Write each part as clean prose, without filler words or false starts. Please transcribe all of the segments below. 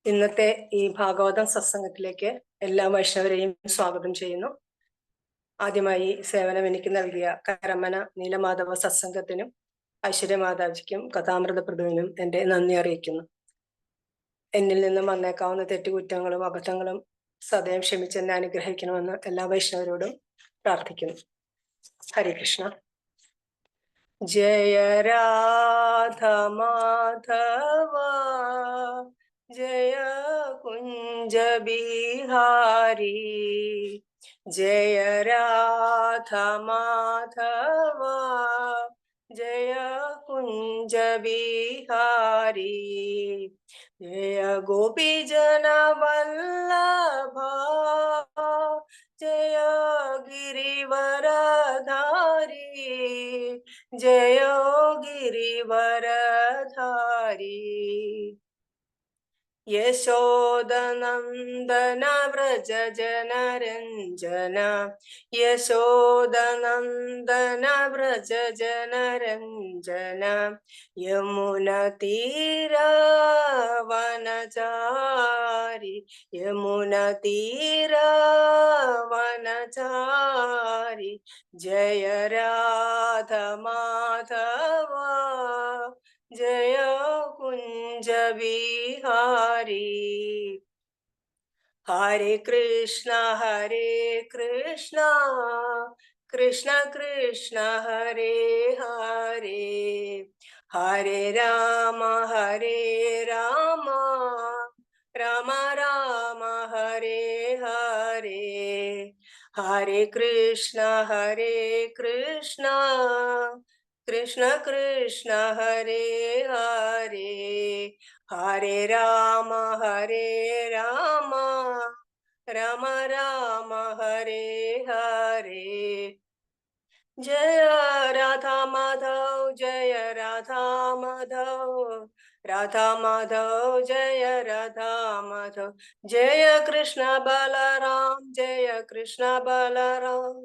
ഇന്നത്തെ ഈ ഭാഗവതം സത്സംഗത്തിലേക്ക് എല്ലാ വൈഷ്ണവരെയും സ്വാഗതം ചെയ്യുന്നു. ആദ്യമായി സേവനം എനിക്ക് നൽകിയ കരമന നീലമാധവ സത്സംഗത്തിനും ഐശ്വര്യമാതാജിക്കും കഥാമൃത പ്രഭുവിനും എന്റെ നന്ദി അറിയിക്കുന്നു. എന്നിൽ നിന്നും വന്നേക്കാവുന്ന തെറ്റുകുറ്റങ്ങളും അബദ്ധങ്ങളും സദയം ക്ഷമിച്ചെന്നെ അനുഗ്രഹിക്കണമെന്ന് എല്ലാ വൈഷ്ണവരോടും പ്രാർത്ഥിക്കുന്നു. ഹരേ കൃഷ്ണ. ജയ രാധ മാധവ ജയ കുഞ്ച ബിഹാരി ജയ രാധ മാധവ ജയ കുഞ്ച ബിഹാരി ജയ ഗോപീജന വല്ലഭ ജയ ഗിരിവരധാരി ജയ ഗിരിവരധാരി യശോദനന്ദന വ്രജ ജനരഞ്ജന യശോദനന്ദന വ്രജ ജനരഞ്ജന യമുന തീര വനചാരി യമുന തീര വനചാരി ജയ രാധ മാധവ ജയ കുഞ്ച ബിഹാരി ഹരേ കൃഷ്ണ കൃഷ്ണ കൃഷ്ണ ഹരേ ഹരേ ഹരേ രാമ രാമ രാമ ഹരേ ഹരേ ഹരേ കൃഷ്ണ കൃഷ്ണ കൃഷ്ണ ഹരേ ഹരേ ഹരേ രാമ രാമ രാമ ഹരേ ഹരേ ജയ രാധാ മാധവ് ജയ രാധാ മാധവ് രാധാ മാധവ് ജയ രാധാ മാധവ് ജയ കൃഷ്ണ ബലറാം ജയ കൃഷ്ണ ബലറാം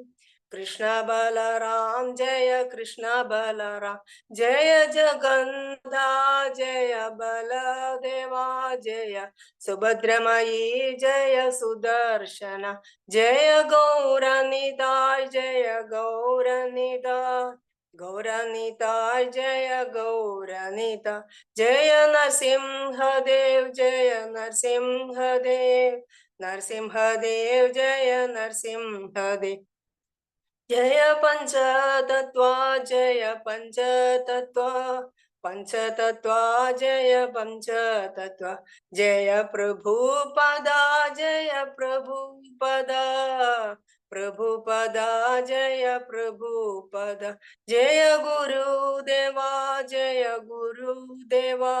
കൃഷ്ണ ബലറാം ജയ കൃഷ്ണ ബലറാം ജയ ജഗന്നാഥ ജയ ബലദേവാ ജയ സുഭദ്രമയീ ജയ സുദർശന ജയ ഗൗരനിതായ് ജയ ഗൗരനിതായ് ഗൗരനിതായ് ജയ ഗൗരനിതായ് ജയ നരസിംഹദേവ് ജയ നരസിംഹദേവ് നരസിംഹദേവ് ജയ നരസിംഹദേവ് ജയ പഞ്ചതത്വ ജയ പഞ്ചതത്വ പഞ്ചതത്വ ജയ പഞ്ചതത്വ ജയ പ്രഭുപദ ജയ പ്രഭുപദ പ്രഭുപദ ജയ പ്രഭുപദ ജയ ഗുരുദേവാ ജയ ഗുരുദേവാ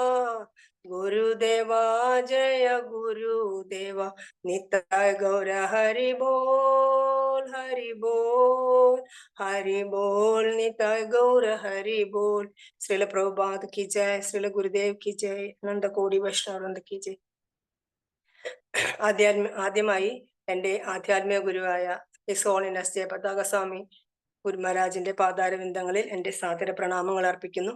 ഗുരുദേവാ ജയ ഗുരുദേവാ നിതായ ഗൗര ഹരി ബോൾ ഹരി ബോൾ ഹരി ബോൾ നിതായ ഗൗര ഹരി ബോൾ. ശ്രീല പ്രഭുപാദ് കി ജയ്, ശ്രീല ഗുരുദേവ് കി ജയ്, അനന്തകോടി വൈഷ്ണവവൃന്ദ കി ജയ്. ആദ്യമായി എന്റെ ആധ്യാത്മിക ഗുരുവായ ഹിസ് ജയ പതാക സ്വാമി ഗുരുമഹാരാജിന്റെ പാതാരവിന്ദങ്ങളിൽ എന്റെ സാദര പ്രണാമങ്ങൾ അർപ്പിക്കുന്നു.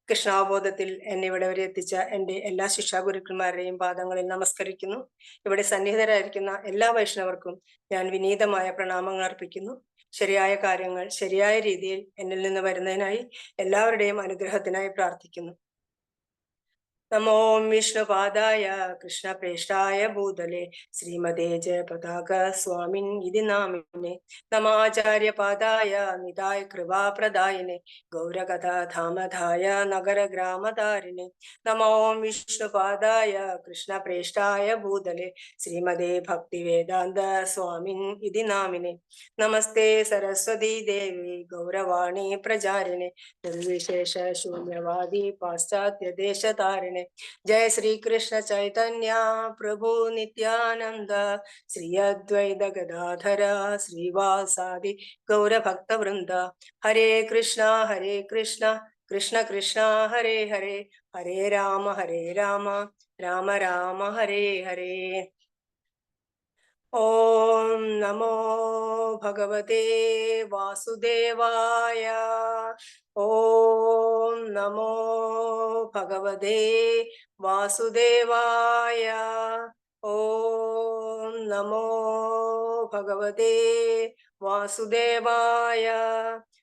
കൃഷ്ണാവബോധത്തിൽ എന്നെ ഇവിടെ വരെ എത്തിച്ച എന്റെ എല്ലാ ശിക്ഷാഗുരുക്കന്മാരുടെയും പാദങ്ങളിൽ നമസ്കരിക്കുന്നു. ഇവിടെ സന്നിഹിതരായിരിക്കുന്ന എല്ലാ വൈഷ്ണവർക്കും ഞാൻ വിനീതമായ പ്രണാമങ്ങൾ അർപ്പിക്കുന്നു. ശരിയായ കാര്യങ്ങൾ ശരിയായ രീതിയിൽ എന്നിൽ നിന്ന് വരുന്നതിനായി എല്ലാവരുടെയും അനുഗ്രഹത്തിനായി പ്രാർത്ഥിക്കുന്നു. നമോ വിഷ്ണുപാദായ കൃഷ്ണപ്രേഷ്ഠായ ഭൂതലേ ശ്രീമതേ ജയ പതാക സ്വാമിൻ ഇതി നാമിനെ നമാചാര്യപാദായ നിതായ കൃപാപ്രദായിനെ ഗൗരകഥാധാമധായ നഗരഗ്രാമധാരിണെ നമോ വിഷ്ണുപാദായ കൃഷ്ണപ്രേഷ്ഠായ ഭൂതലേ ശ്രീമതേ ഭക്തിവേദാന്ത സ്വാമിൻ ഇതി നാമിനെ നമസ്തേ സരസ്വതീ ദേവി ഗൗരവാണി പ്രചാരിണെ നിർവിശേഷ ശൂന്യവാദി പാശ്ചാത്യ ദേശതാരിണെ जय श्री कृष्ण चैतन्य प्रभु नित्यानंद श्री अद्वैत गदाधर श्रीवासादि गौर भक्त वृंद हरे कृष्णा कृष्ण कृष्ण हरे हरे हरे राम राम राम हरे हरे. ओम नमो भगवते वासुदेवाय. ओम नमो ഭഗവതേ വാസുദേവായ. ഓം നമോ ഭഗവതേ വാസുദേവായ.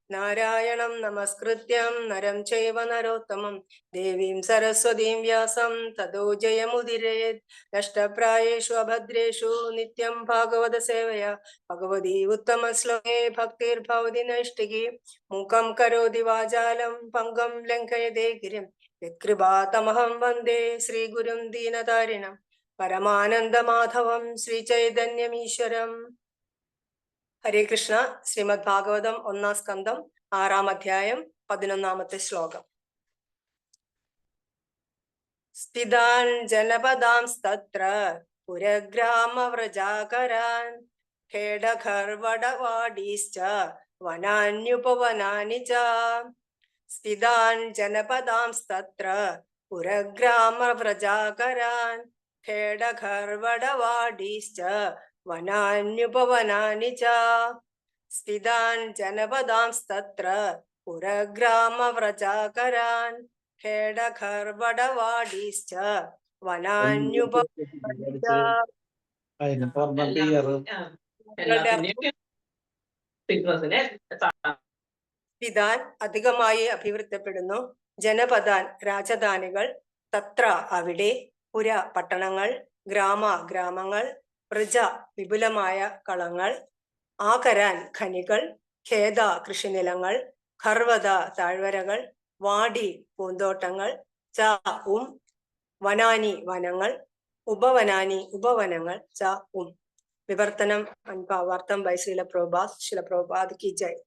നാരായണം നമസ്കൃത്യം നരം ചൈവ നരോത്തമം ദേവീം സരസ്വതീം വ്യാസം തതോ ജയമുദിരേത്. നഷ്ടപ്രായേഷു അഭദ്രേഷു നിത്യം ഭാഗവത സേവയ ഭഗവതി ഉത്തമ ശ്ലോകേ ഭക്തിർഭവതി നൈഷ്ഠികി. മൂകം കരോതി വാചാലം പങ്കം ലംഘയതേ ഗിരിം യത്കൃപാതമഹം വന്ദേ ശ്രീഗുരും ദീനതാരിണം പരമാനന്ദമാധവം ശ്രീചൈതന്യമീശ്വരം. ഹരേ കൃഷ്ണ. ശ്രീമദ് ഭാഗവതം 1-ാം സ്കന്ധം 6-ാം അധ്യായം 11-ാമത്തെ ശ്ലോകം. സ്ഥിതാൻ ജനപദാംസ്തത്ര പുരഗ്രാമവ്രജാകരാൻ ഖേടഖർവടവാടീശ്ച വനാന്യുപവനാനി ച. സ്ഥിതാൻ ജനപദാംസ്തത്ര പുരഗ്രാമവ്രജാകരാൻ ഖേടഖർവടവാടീശ്ച വനാന്യുപവനാനി ച. സ്ഥിതാൻ ജനപദാംസ്തത്ര പുരഗ്രാമവ്രജാകരാൻ ഖേടഖർവടവാടീശ്ച വനാന്യുപവനാനി ച. സ്ഥിതാൻ അധികമായി അഭിവൃദ്ധിപ്പെടുന്നു, ജനപദാൻ രാജധാനികൾ, തത്ര അവിടെ, പുര പട്ടണങ്ങൾ, ഗ്രാമ ഗ്രാമങ്ങൾ, പ്രജ വിപുലമായ കളങ്ങൾ, ആകരാൻ ഖനികൾ, ഖേദ കൃഷിനിലങ്ങൾ, ഖർവത താഴ്വരകൾ, വാടി പൂന്തോട്ടങ്ങൾ, ച വനാനി വനങ്ങൾ, ഉപവനാനി ഉപവനങ്ങൾ, ച വിവർത്തനം അൻപാവാർത്തം ബൈ ശിലപ്രഭുപാദ് കി ജയ്.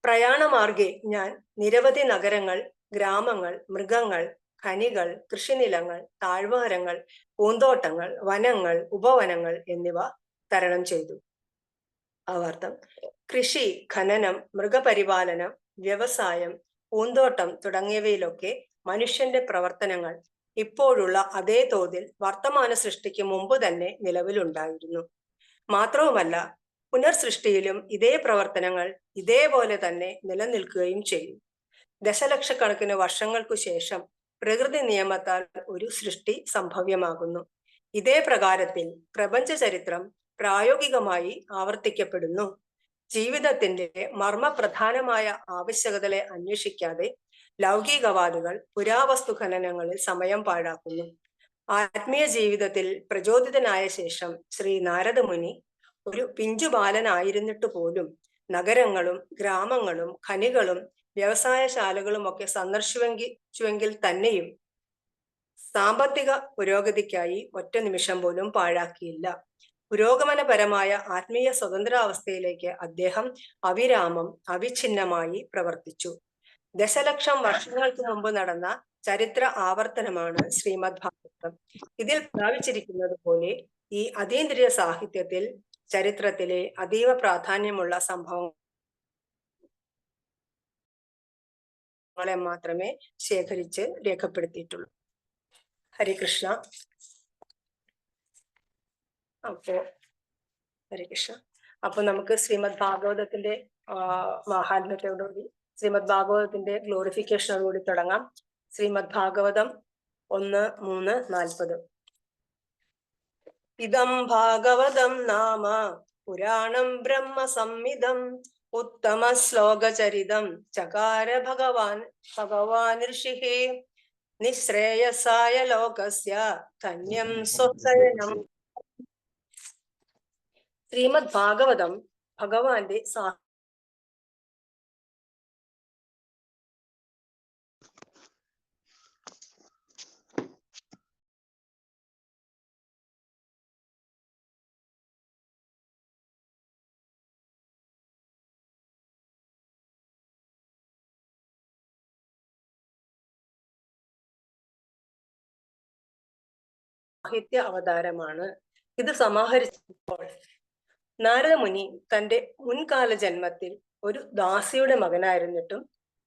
പ്രയാണമാർഗെ ഞാൻ നിരവധി നഗരങ്ങൾ, ഗ്രാമങ്ങൾ, മൃഗങ്ങൾ, ഖനികൾ, കൃഷിനിലങ്ങൾ, താഴ്വാരങ്ങൾ, പൂന്തോട്ടങ്ങൾ, വനങ്ങൾ, ഉപവനങ്ങൾ എന്നിവ തരണം ചെയ്തു. ആവർത്തം. കൃഷി, ഖനനം, മൃഗപരിപാലനം, വ്യവസായം, പൂന്തോട്ടം തുടങ്ങിയവയിലൊക്കെ മനുഷ്യന്റെ പ്രവർത്തനങ്ങൾ ഇപ്പോഴുള്ള അതേ തോതിൽ വർത്തമാന സൃഷ്ടിക്ക് മുമ്പ് തന്നെ നിലവിലുണ്ടായിരുന്നു. മാത്രവുമല്ല, പുനർസൃഷ്ടിയിലും ഇതേ പ്രവർത്തനങ്ങൾ ഇതേപോലെ തന്നെ നിലനിൽക്കുകയും ചെയ്യും. ദശലക്ഷക്കണക്കിന് വർഷങ്ങൾക്കു ശേഷം പ്രകൃതി നിയമത്താൽ ഒരു സൃഷ്ടി സംഭവ്യമാകുന്നു. ഇതേ പ്രകാരത്തിൽ പ്രപഞ്ച ചരിത്രം പ്രായോഗികമായി ആവർത്തിക്കപ്പെടുന്നു. ജീവിതത്തിന്റെ മർമ്മപ്രധാനമായ ആവശ്യകതകളെ അന്വേഷിക്കാതെ ലൗകികവാദികൾ പുരാവസ്തു ഖനനങ്ങളിൽ സമയം പാഴാക്കുന്നു. ആത്മീയ ജീവിതത്തിൽ പ്രചോദിതനായ ശേഷം ശ്രീ നാരദമുനി ഒരു പിഞ്ചുബാലനായിരുന്നിട്ട് പോലും നഗരങ്ങളും ഗ്രാമങ്ങളും ഖനികളും വ്യവസായശാലകളും ഒക്കെ സന്ദർശിച്ചുവെങ്കിൽ തന്നെയും സാമ്പത്തിക പുരോഗതിക്കായി ഒറ്റ നിമിഷം പോലും പാഴാക്കിയില്ല. പുരോഗമനപരമായ ആത്മീയ സ്വതന്ത്രാവസ്ഥയിലേക്ക് അദ്ദേഹം അവിരാമം അവിഛിന്നമായി പ്രവർത്തിച്ചു. ദശലക്ഷം വർഷങ്ങൾക്ക് മുമ്പ് നടന്ന ചരിത്ര ആവർത്തനമാണ് ശ്രീമദ് ഭാഗവതം. ഇതിൽ പ്രാപിച്ചിരിക്കുന്നത് പോലെ ഈ അതീന്ദ്രിയ സാഹിത്യത്തിൽ ചരിത്രത്തിലെ അതീവ പ്രാധാന്യമുള്ള സംഭവങ്ങളെ മാത്രമേ ശേഖരിച്ച് രേഖപ്പെടുത്തിയിട്ടുള്ളൂ. ഹരികൃഷ്ണ. അപ്പൊ നമുക്ക് ശ്രീമദ് ഭാഗവതത്തിന്റെ മാഹാത്മ്യത്തോടുകൂടി ശ്രീമദ് ഭാഗവതത്തിന്റെ ഗ്ലോറിഫിക്കേഷനോടുകൂടി തുടങ്ങാം. ശ്രീമദ് ഭാഗവതം 1:3-40. ഇദം ഭാഗവതം നാമ പുരാണം ബ്രഹ്മ സംഹിതം ഉത്തമ ശ്ലോകചരിതം ചകാര ഭഗവാൻ ഋഷിഹി നിശ്രേയസായ ലോകസ്യ ധന്യം സ്വസയനം. ശ്രീമദ് ഭാഗവതം ഭഗവാന്റെ സാഹിത്യ അവതാരമാണ്. ഇത് സമാഹരിച്ചപ്പോൾ നാരദമുനി തന്റെ മുൻകാല ജന്മത്തിൽ ഒരു ദാസിയുടെ മകനായിരുന്നിട്ടും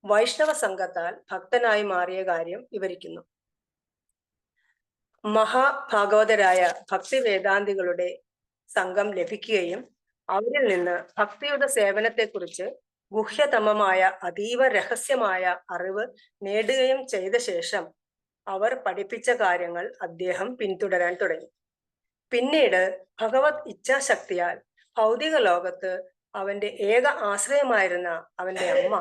വൈഷ്ണവ സംഘത്താൽ ഭക്തനായി മാറിയ കാര്യം വിവരിക്കുന്നു. മഹാഭാഗവതരായ ഭക്തി വേദാന്തികളുടെ സംഘം ലഭിക്കുകയും അവരിൽ നിന്ന് ഭക്തിയുടെ സേവനത്തെക്കുറിച്ച് ഗുഹ്യതമമായ അതീവ രഹസ്യമായ അറിവ് നേടുകയും ചെയ്ത ശേഷം അവർ പഠിപ്പിച്ച കാര്യങ്ങൾ അദ്ദേഹം പിന്തുടരാൻ തുടങ്ങി. പിന്നീട് ഭഗവത് ഇച്ഛാശക്തിയാൽ ഭൗതിക ലോകത്ത് അവന്റെ ഏക ആശ്രയമായിരുന്ന അവന്റെ അമ്മ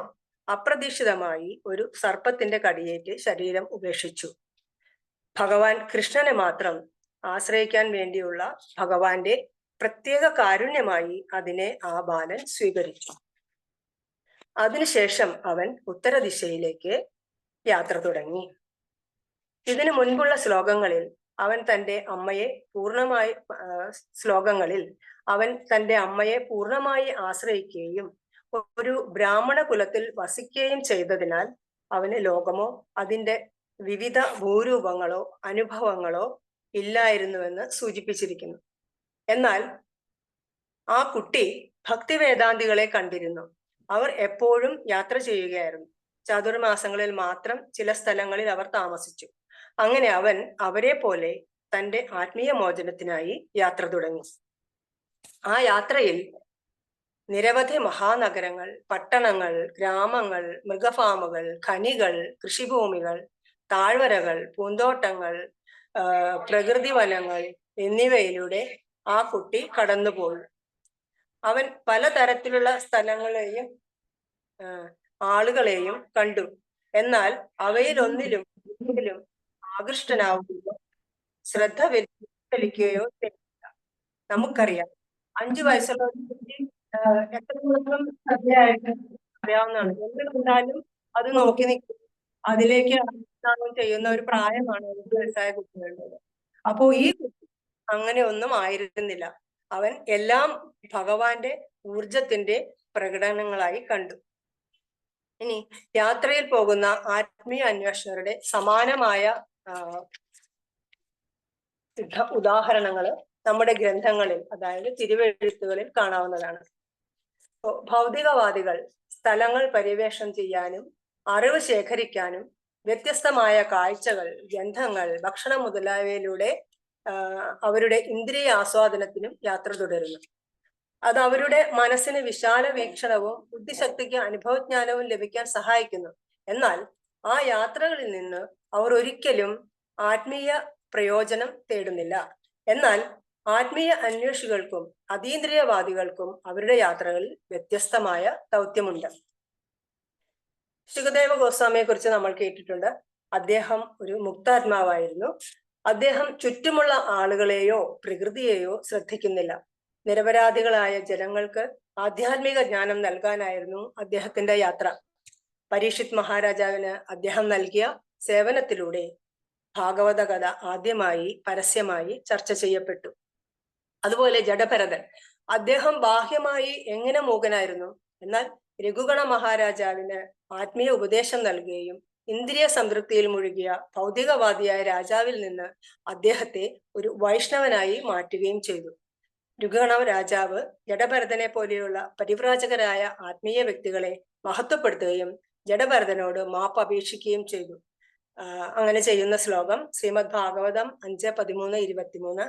അപ്രതീക്ഷിതമായി ഒരു സർപ്പത്തിന്റെ കടിയേറ്റ് ശരീരം ഉപേക്ഷിച്ചു. ഭഗവാൻ കൃഷ്ണനെ മാത്രം ആശ്രയിക്കാൻ വേണ്ടിയുള്ള ഭഗവാന്റെ പ്രത്യേക കാരുണ്യമായി അതിനെ ആ ബാലൻ സ്വീകരിച്ചു. അതിനുശേഷം അവൻ ഉത്തരദിശയിലേക്ക് യാത്ര തുടങ്ങി. ഇതിനു മുൻപുള്ള ശ്ലോകങ്ങളിൽ അവൻ തന്റെ അമ്മയെ പൂർണ്ണമായി ആശ്രയിക്കുകയും ഒരു ബ്രാഹ്മണ കുലത്തിൽ വസിക്കുകയും ചെയ്തതിനാൽ അവന് ലോകമോ അതിന്റെ വിവിധ ഭൂരൂപങ്ങളോ അനുഭവങ്ങളോ ഇല്ലായിരുന്നുവെന്ന് സൂചിപ്പിച്ചിരിക്കുന്നു. എന്നാൽ ആ കുട്ടി ഭക്തിവേദാന്തികളെ കണ്ടിരുന്നു. അവർ എപ്പോഴും യാത്ര ചെയ്യുകയായിരുന്നു. ചാതുർമാസങ്ങളിൽ മാത്രം ചില സ്ഥലങ്ങളിൽ അവർ താമസിച്ചു. അങ്ങനെ അവൻ അവരെ പോലെ തന്റെ ആത്മീയ മോചനത്തിനായി യാത്ര തുടങ്ങി. ആ യാത്രയിൽ നിരവധി മഹാനഗരങ്ങൾ, പട്ടണങ്ങൾ, ഗ്രാമങ്ങൾ, മൃഗഫാമുകൾ, ഖനികൾ, കൃഷിഭൂമികൾ, താഴ്വരകൾ, പൂന്തോട്ടങ്ങൾ, പ്രകൃതി വനങ്ങൾ എന്നിവയിലൂടെ ആ കുട്ടി കടന്നുപോയി. അവൻ പലതരത്തിലുള്ള സ്ഥലങ്ങളെയും ആളുകളെയും കണ്ടു. എന്നാൽ അവയിലൊന്നിലും ആകൃഷ്ടനാവുകയോ ശ്രദ്ധ വ്യതിചലിക്കുകയോ ചെയ്യില്ല. നമുക്കറിയാം, 5 വയസ്സുള്ള എത്രത്തോളം ശ്രദ്ധയായിട്ട് അറിയാവുന്നതാണ്. എന്ത് കണ്ടാലും അത് നോക്കി നിൽക്കും, അതിലേക്ക് ചെയ്യുന്ന ഒരു പ്രായമാണ് 5 വയസ്സായ കുട്ടികളുടേത്. അപ്പോ ഈ കുട്ടി അങ്ങനെ ഒന്നും ആയിരുന്നില്ല. അവൻ എല്ലാം ഭഗവാന്റെ ഊർജത്തിന്റെ പ്രകടനങ്ങളായി കണ്ടു. ഇനി യാത്രയിൽ പോകുന്ന ആത്മീയ അന്വേഷകരുടെ സമാനമായ ഉദാഹരണങ്ങള് നമ്മുടെ ഗ്രന്ഥങ്ങളിൽ, അതായത് തിരുവെഴുത്തുകളിൽ കാണാവുന്നതാണ്. ഭൗതികവാദികൾ സ്ഥലങ്ങൾ പര്യവേഷണം ചെയ്യാനും അറിവ് ശേഖരിക്കാനും വ്യത്യസ്തമായ കാഴ്ചകൾ, ഗന്ധങ്ങൾ, ഭക്ഷണം മുതലായവയിലൂടെ അവരുടെ ഇന്ദ്രിയ ആസ്വാദനത്തിനും യാത്ര തുടരുന്നു. അത് അവരുടെ മനസ്സിന് വിശാല വീക്ഷണവും ബുദ്ധിശക്തിക്ക് അനുഭവജ്ഞാനവും ലഭിക്കാൻ സഹായിക്കുന്നു. എന്നാൽ ആ യാത്രകളിൽ നിന്ന് അവർ ഒരിക്കലും ആത്മീയ പ്രയോജനം തേടുന്നില്ല. എന്നാൽ ആത്മീയ അന്വേഷികൾക്കും അതീന്ദ്രിയവാദികൾക്കും അവരുടെ യാത്രകളിൽ വ്യത്യസ്തമായ ദൗത്യമുണ്ട്. ശുകദേവ ഗോസ്വാമിയെ കുറിച്ച് നമ്മൾ കേട്ടിട്ടുണ്ട്. അദ്ദേഹം ഒരു മുക്താത്മാവായിരുന്നു. അദ്ദേഹം ചുറ്റുമുള്ള ആളുകളെയോ പ്രകൃതിയെയോ ശ്രദ്ധിക്കുന്നില്ല. നിരപരാധികളായ ജനങ്ങൾക്ക് ആധ്യാത്മിക ജ്ഞാനം നൽകാനായിരുന്നു അദ്ദേഹത്തിന്റെ യാത്ര. പരീക്ഷിത് മഹാരാജാവിന് അദ്ദേഹം നൽകിയ സേവനത്തിലൂടെ ഭാഗവത കഥ ആദ്യമായി പരസ്യമായി ചർച്ച ചെയ്യപ്പെട്ടു. അതുപോലെ ജഡഭരതൻ, അദ്ദേഹം ബാഹ്യമായി എങ്ങനെ മൂകനായിരുന്നു, എന്നാൽ രഘുഗണ മഹാരാജാവിന് ആത്മീയ ഉപദേശം നൽകുകയും ഇന്ദ്രിയ സംതൃപ്തിയിൽ മുഴുകിയ ഭൗതികവാദിയായ രാജാവിൽ നിന്ന് അദ്ദേഹത്തെ ഒരു വൈഷ്ണവനായി മാറ്റുകയും ചെയ്തു. രഘുഗണ രാജാവ് ജഡഭരതനെ പോലെയുള്ള പരിവ്രാജകരായ ആത്മീയ വ്യക്തികളെ മഹത്വപ്പെടുത്തുകയും ജഡഭരതനോട് മാപ്പ് അപേക്ഷിക്കുകയും ചെയ്തു. അങ്ങനെ ചെയ്യുന്ന ശ്ലോകം ശ്രീമദ് ഭാഗവതം 5:13-23.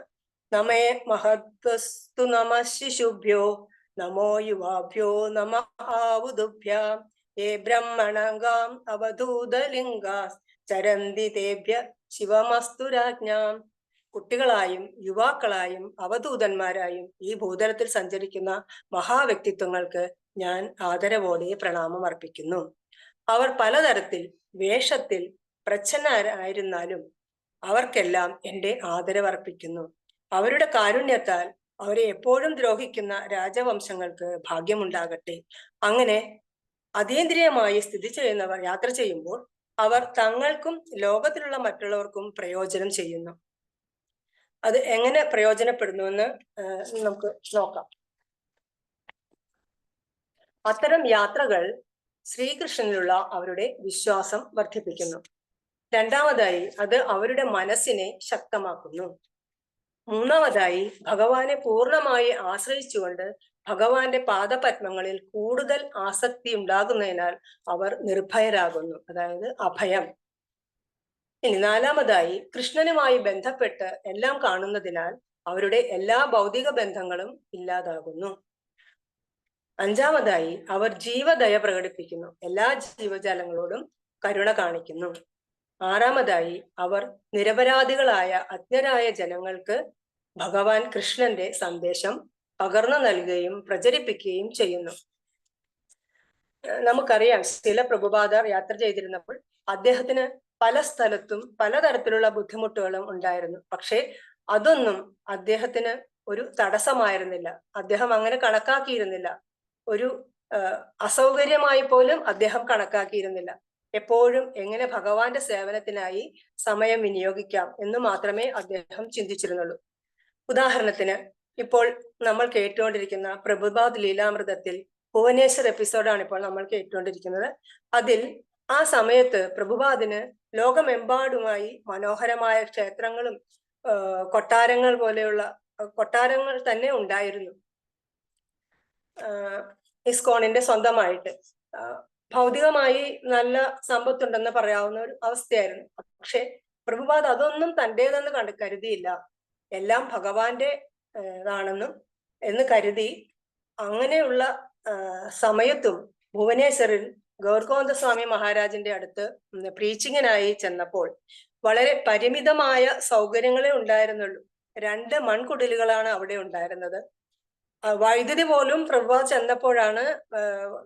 നമേ മഹത്വസ്തു നമ ശിശുഭ്യോ നമോ യുവാഭ്യോ നമ ആവുദുഭ്യാം യേ ബ്രഹ്മണഗാം അവധൂതലിംഗാസ് ചരന്തി തേഭ്യ ശിവമസ്തു രാജ്ഞാം. കുട്ടികളായും യുവാക്കളായും അവധൂതന്മാരായും ഈ ഭൂതലത്തിൽ സഞ്ചരിക്കുന്ന മഹാവ്യക്തിത്വങ്ങൾക്ക് ഞാൻ ആദരവോടെ പ്രണാമം അർപ്പിക്കുന്നു. അവർ പലതരത്തിൽ വേഷത്തിൽ പ്രച്ഛന്നരായിരുന്നാലും അവർക്കെല്ലാം എൻ്റെ ആദരവർപ്പിക്കുന്നു. അവരുടെ കാരുണ്യത്താൽ അവരെ എപ്പോഴും ദ്രോഹിക്കുന്ന രാജവംശങ്ങൾക്ക് ഭാഗ്യമുണ്ടാകട്ടെ. അങ്ങനെ അതീന്ദ്രിയമായി സ്ഥിതി ചെയ്യുന്നവർ യാത്ര ചെയ്യുമ്പോൾ അവർ തങ്ങൾക്കും ലോകത്തിലുള്ള മറ്റുള്ളവർക്കും പ്രയോജനം ചെയ്യുന്നു. അത് എങ്ങനെ പ്രയോജനപ്പെടുന്നുവെന്ന് നമുക്ക് നോക്കാം. അത്തരം യാത്രകൾ ശ്രീകൃഷ്ണനിലുള്ള അവരുടെ വിശ്വാസം വർദ്ധിപ്പിക്കുന്നു. രണ്ടാമതായി, അത് അവരുടെ മനസ്സിനെ ശക്തമാക്കുന്നു. മൂന്നാമതായി, ഭഗവാനെ പൂർണ്ണമായി ആശ്രയിച്ചുകൊണ്ട് ഭഗവാന്റെ പാദപത്മങ്ങളിൽ കൂടുതൽ ആസക്തി ഉണ്ടാകുന്നതിനാൽ അവർ നിർഭയരാകുന്നു, അതായത് അഭയം. ഇനി നാലാമതായി, കൃഷ്ണനുമായി ബന്ധപ്പെട്ട് എല്ലാം കാണുന്നതിനാൽ അവരുടെ എല്ലാ ഭൗതിക ബന്ധങ്ങളും ഇല്ലാതാകുന്നു. അഞ്ചാമതായി അവർ ജീവദയ പ്രകടിപ്പിക്കുന്നു. എല്ലാ ജീവജാലങ്ങളോടും കരുണ കാണിക്കുന്നു. ആറാമതായി അവർ നിരപരാധികളായ അജ്ഞരായ ജനങ്ങൾക്ക് ഭഗവാൻ കൃഷ്ണന്റെ സന്ദേശം പകർന്നു നൽകുകയും പ്രചരിപ്പിക്കുകയും ചെയ്യുന്നു. നമുക്കറിയാം, ശില പ്രഭുപാദർ യാത്ര ചെയ്തിരുന്നപ്പോൾ അദ്ദേഹത്തിന് പല സ്ഥലത്തും പലതരത്തിലുള്ള ബുദ്ധിമുട്ടുകളും ഉണ്ടായിരുന്നു. പക്ഷേ അതൊന്നും അദ്ദേഹത്തിന് ഒരു തടസ്സമായിരുന്നില്ല. അദ്ദേഹം അങ്ങനെ കണക്കാക്കിയിരുന്നില്ല. ഒരു അസൗകര്യമായി പോലും അദ്ദേഹം കണക്കാക്കിയിരുന്നില്ല. എപ്പോഴും എങ്ങനെ ഭഗവാന്റെ സേവനത്തിനായി സമയം വിനിയോഗിക്കാം എന്ന് മാത്രമേ അദ്ദേഹം ചിന്തിച്ചിരുന്നുള്ളൂ. ഉദാഹരണത്തിന്, ഇപ്പോൾ നമ്മൾ കേട്ടുകൊണ്ടിരിക്കുന്ന പ്രഭുപാദ് ലീലാമൃതത്തിൽ ഭുവനേശ്വർ എപ്പിസോഡാണ് ഇപ്പോൾ നമ്മൾ കേട്ടുകൊണ്ടിരിക്കുന്നത്. അതിൽ ആ സമയത്ത് പ്രഭുപാദിന് ലോകമെമ്പാടുമായി മനോഹരമായ ക്ഷേത്രങ്ങളും കൊട്ടാരങ്ങൾ പോലെയുള്ള കൊട്ടാരങ്ങൾ തന്നെ ഉണ്ടായിരുന്നു. ഇസ്കോണിന്റെ സ്വന്തമായിട്ട് ഭൗതികമായി നല്ല സമ്പത്തുണ്ടെന്ന് പറയാവുന്ന ഒരു അവസ്ഥയായിരുന്നു. പക്ഷെ പ്രഭുപാദ് അതൊന്നും തൻ്റേതെന്ന് കരുതിയില്ല. എല്ലാം ഭഗവാന്റെ ആണെന്നും എന്ന് കരുതി അങ്ങനെയുള്ള സമയത്തും ഭുവനേശ്വറിൽ ഗൗർഗോവിന്ദ സ്വാമി മഹാരാജിന്റെ അടുത്ത് പ്രീച്ചിങ്ങിനായി ചെന്നപ്പോൾ വളരെ പരിമിതമായ സൗകര്യങ്ങളെ ഉണ്ടായിരുന്നുള്ളൂ. 2 മൺകുടിലുകളാണ് അവിടെ ഉണ്ടായിരുന്നത്. വൈദ്യുതി പോലും പ്രഭുപാദ് ചെന്നപ്പോഴാണ്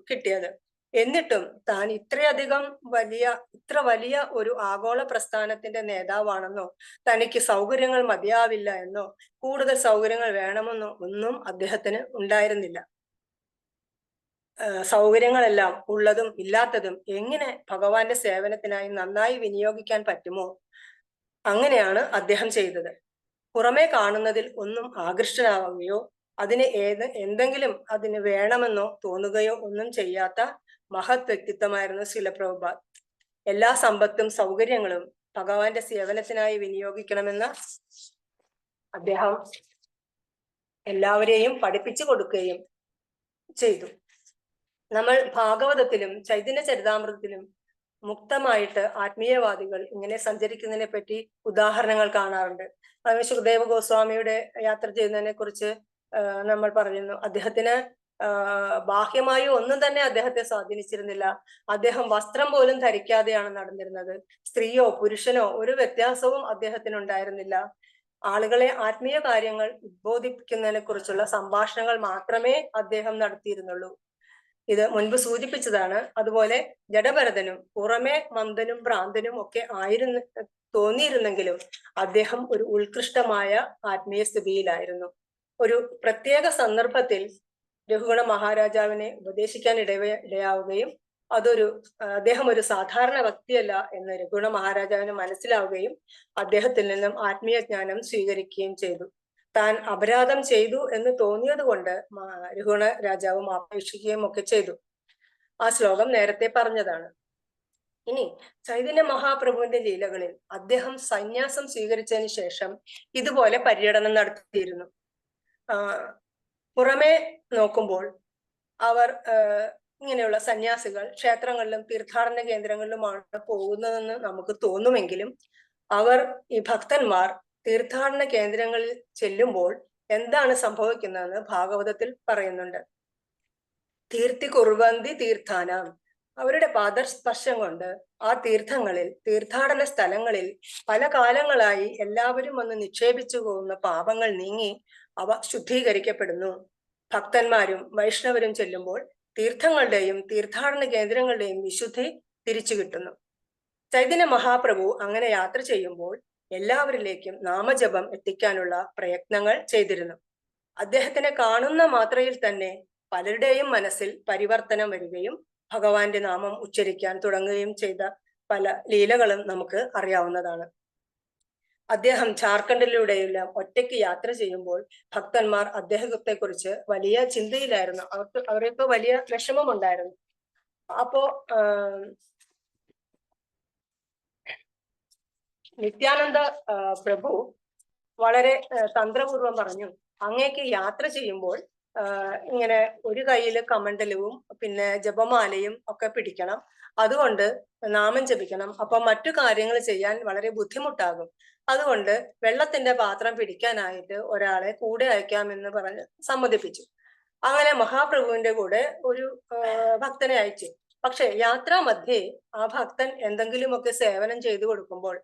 കിട്ടിയത്. എന്നിട്ടും താൻ ഇത്ര വലിയ ഒരു ആഗോള പ്രസ്ഥാനത്തിന്റെ നേതാവാണെന്നോ തനിക്ക് സൗകര്യങ്ങൾ മതിയാവില്ല എന്നോ കൂടുതൽ സൗകര്യങ്ങൾ വേണമെന്നോ ഒന്നും അദ്ദേഹത്തിന് ഉണ്ടായിരുന്നില്ല. സൗകര്യങ്ങളെല്ലാം ഉള്ളതും ഇല്ലാത്തതും എങ്ങനെ ഭഗവാന്റെ സേവനത്തിനായി നന്നായി വിനിയോഗിക്കാൻ പറ്റുമോ അങ്ങനെയാണ് അദ്ദേഹം ചെയ്തത്. പുറമേ കാണുന്നതിൽ ഒന്നും ആകൃഷ്ടനാവുകയോ എന്തെങ്കിലും അതിന് വേണമെന്നോ തോന്നുകയോ ഒന്നും ചെയ്യാത്ത മഹത് വ്യക്തിത്വമായിരുന്നു ശ്രീല പ്രഭുപാദ്. എല്ലാ സമ്പത്തും സൗകര്യങ്ങളും ഭഗവാന്റെ സേവനത്തിനായി വിനിയോഗിക്കണമെന്ന് അദ്ദേഹം എല്ലാവരെയും പഠിപ്പിച്ചു കൊടുക്കുകയും ചെയ്തു. നമ്മൾ ഭാഗവതത്തിലും ചൈതന്യ ചരിതാമൃതത്തിലും മുക്തമായിട്ട് ആത്മീയവാദികൾ ഇങ്ങനെ സഞ്ചരിക്കുന്നതിനെ പറ്റി ഉദാഹരണങ്ങൾ കാണാറുണ്ട്. ശുകദേവ ഗോസ്വാമിയുടെ യാത്ര ചെയ്യുന്നതിനെ കുറിച്ച് നമ്മൾ പറയുന്നു. അദ്ദേഹത്തിന് ബാഹ്യമായി ഒന്നും തന്നെ അദ്ദേഹത്തെ സ്വാധീനിച്ചിരുന്നില്ല. അദ്ദേഹം വസ്ത്രം പോലും ധരിക്കാതെയാണ് നടന്നിരുന്നത്. സ്ത്രീയോ പുരുഷനോ ഒരു വ്യത്യാസവും അദ്ദേഹത്തിന് ഉണ്ടായിരുന്നില്ല. ആളുകളെ ആത്മീയ കാര്യങ്ങൾ ഉദ്ബോധിപ്പിക്കുന്നതിനെ കുറിച്ചുള്ള സംഭാഷണങ്ങൾ മാത്രമേ അദ്ദേഹം നടത്തിയിരുന്നുള്ളൂ. ഇത് മുൻപ് സൂചിപ്പിച്ചതാണ്. അതുപോലെ ജഡഭരതനും പുറമെ മന്ദനും ഭ്രാന്തനും ഒക്കെ തോന്നിയിരുന്നെങ്കിലും അദ്ദേഹം ഒരു ഉത്കൃഷ്ടമായ ആത്മീയ സ്ഥിതിയിലായിരുന്നു. ഒരു പ്രത്യേക സന്ദർഭത്തിൽ രഘുഗണ മഹാരാജാവിനെ ഉപദേശിക്കാൻ ഇടയാവുകയും അദ്ദേഹം ഒരു സാധാരണ വ്യക്തിയല്ല എന്ന് രഘുഗണ മഹാരാജാവിന് മനസ്സിലാവുകയും അദ്ദേഹത്തിൽ നിന്നും ആത്മീയ ജ്ഞാനം സ്വീകരിക്കുകയും ചെയ്തു. താൻ അപരാധം ചെയ്തു എന്ന് തോന്നിയത് കൊണ്ട് രഘുഗണ രാജാവ് മാപ്പേക്ഷിക്കുകയും ഒക്കെ ചെയ്തു. ആ ശ്ലോകം നേരത്തെ പറഞ്ഞതാണ്. ഇനി ചൈതന്യ മഹാപ്രഭുവിന്റെ ലീലകളിൽ അദ്ദേഹം സന്യാസം സ്വീകരിച്ചതിന് ശേഷം ഇതുപോലെ പര്യടനം നടത്തിയിരുന്നു. പുറമെ നോക്കുമ്പോൾ അവർ ഇങ്ങനെയുള്ള സന്യാസികൾ ക്ഷേത്രങ്ങളിലും തീർത്ഥാടന കേന്ദ്രങ്ങളിലുമാണ് പോകുന്നതെന്ന് നമുക്ക് തോന്നുമെങ്കിലും ഈ ഭക്തന്മാർ തീർത്ഥാടന കേന്ദ്രങ്ങളിൽ ചെല്ലുമ്പോൾ എന്താണ് സംഭവിക്കുന്നതെന്ന് ഭാഗവതത്തിൽ പറയുന്നുണ്ട്. തീർത്ഥി കുർവന്തി തീർത്ഥാനം, അവരുടെ പാദസ്പർശം കൊണ്ട് ആ തീർത്ഥാടന സ്ഥലങ്ങളിൽ പല കാലങ്ങളായി എല്ലാവരും വന്ന് നിക്ഷേപിച്ചു പോകുന്ന പാപങ്ങൾ നീങ്ങി അവ ശുദ്ധീകരിക്കപ്പെടുന്നു. ഭക്തന്മാരും വൈഷ്ണവരും ചെല്ലുമ്പോൾ തീർത്ഥങ്ങളുടെയും തീർത്ഥാടന കേന്ദ്രങ്ങളുടെയും വിശുദ്ധി തിരിച്ചു കിട്ടുന്നു. ചൈതന്യ മഹാപ്രഭു അങ്ങനെ യാത്ര ചെയ്യുമ്പോൾ എല്ലാവരിലേക്കും നാമജപം എത്തിക്കാനുള്ള പ്രയത്നങ്ങൾ ചെയ്തിരുന്നു. അദ്ദേഹത്തിനെ കാണുന്ന മാത്രയിൽ തന്നെ പലരുടെയും മനസ്സിൽ പരിവർത്തനം വരികയും ഭഗവാന്റെ നാമം ഉച്ചരിക്കാൻ തുടങ്ങുകയും ചെയ്ത പല ലീലകളും നമുക്ക് അറിയാവുന്നതാണ്. അദ്ദേഹം ജാർഖണ്ഡിലൂടെയെല്ലാം ഒറ്റയ്ക്ക് യാത്ര ചെയ്യുമ്പോൾ ഭക്തന്മാർ അദ്ദേഹത്തെ കുറിച്ച് വലിയ ചിന്തയിലായിരുന്നു. അവർക്ക് വലിയ വിഷമമുണ്ടായിരുന്നു. അപ്പോ നിത്യാനന്ദ പ്രഭു വളരെ തന്ത്രപൂർവം പറഞ്ഞു, അങ്ങേക്ക് യാത്ര ചെയ്യുമ്പോൾ ഇങ്ങനെ ഒരു കയ്യിൽ കമണ്ഡലവും പിന്നെ ജപമാലയും ഒക്കെ പിടിക്കണം, അതുകൊണ്ട് നാമം ജപിക്കണം. അപ്പൊ മറ്റു കാര്യങ്ങൾ ചെയ്യാൻ വളരെ ബുദ്ധിമുട്ടാകും. അതുകൊണ്ട് വെള്ളത്തിന്റെ പാത്രം പിടിക്കാനായിട്ട് ഒരാളെ കൂടെ അയക്കാമെന്ന് പറഞ്ഞ് സമ്മതിപ്പിച്ചു. അങ്ങനെ മഹാപ്രഭുവിന്റെ കൂടെ ഒരു ഭക്തനെ അയച്ചു. പക്ഷെ യാത്രാ മധ്യേ ആ ഭക്തൻ എന്തെങ്കിലുമൊക്കെ സേവനം ചെയ്തു കൊടുക്കുമ്പോൾ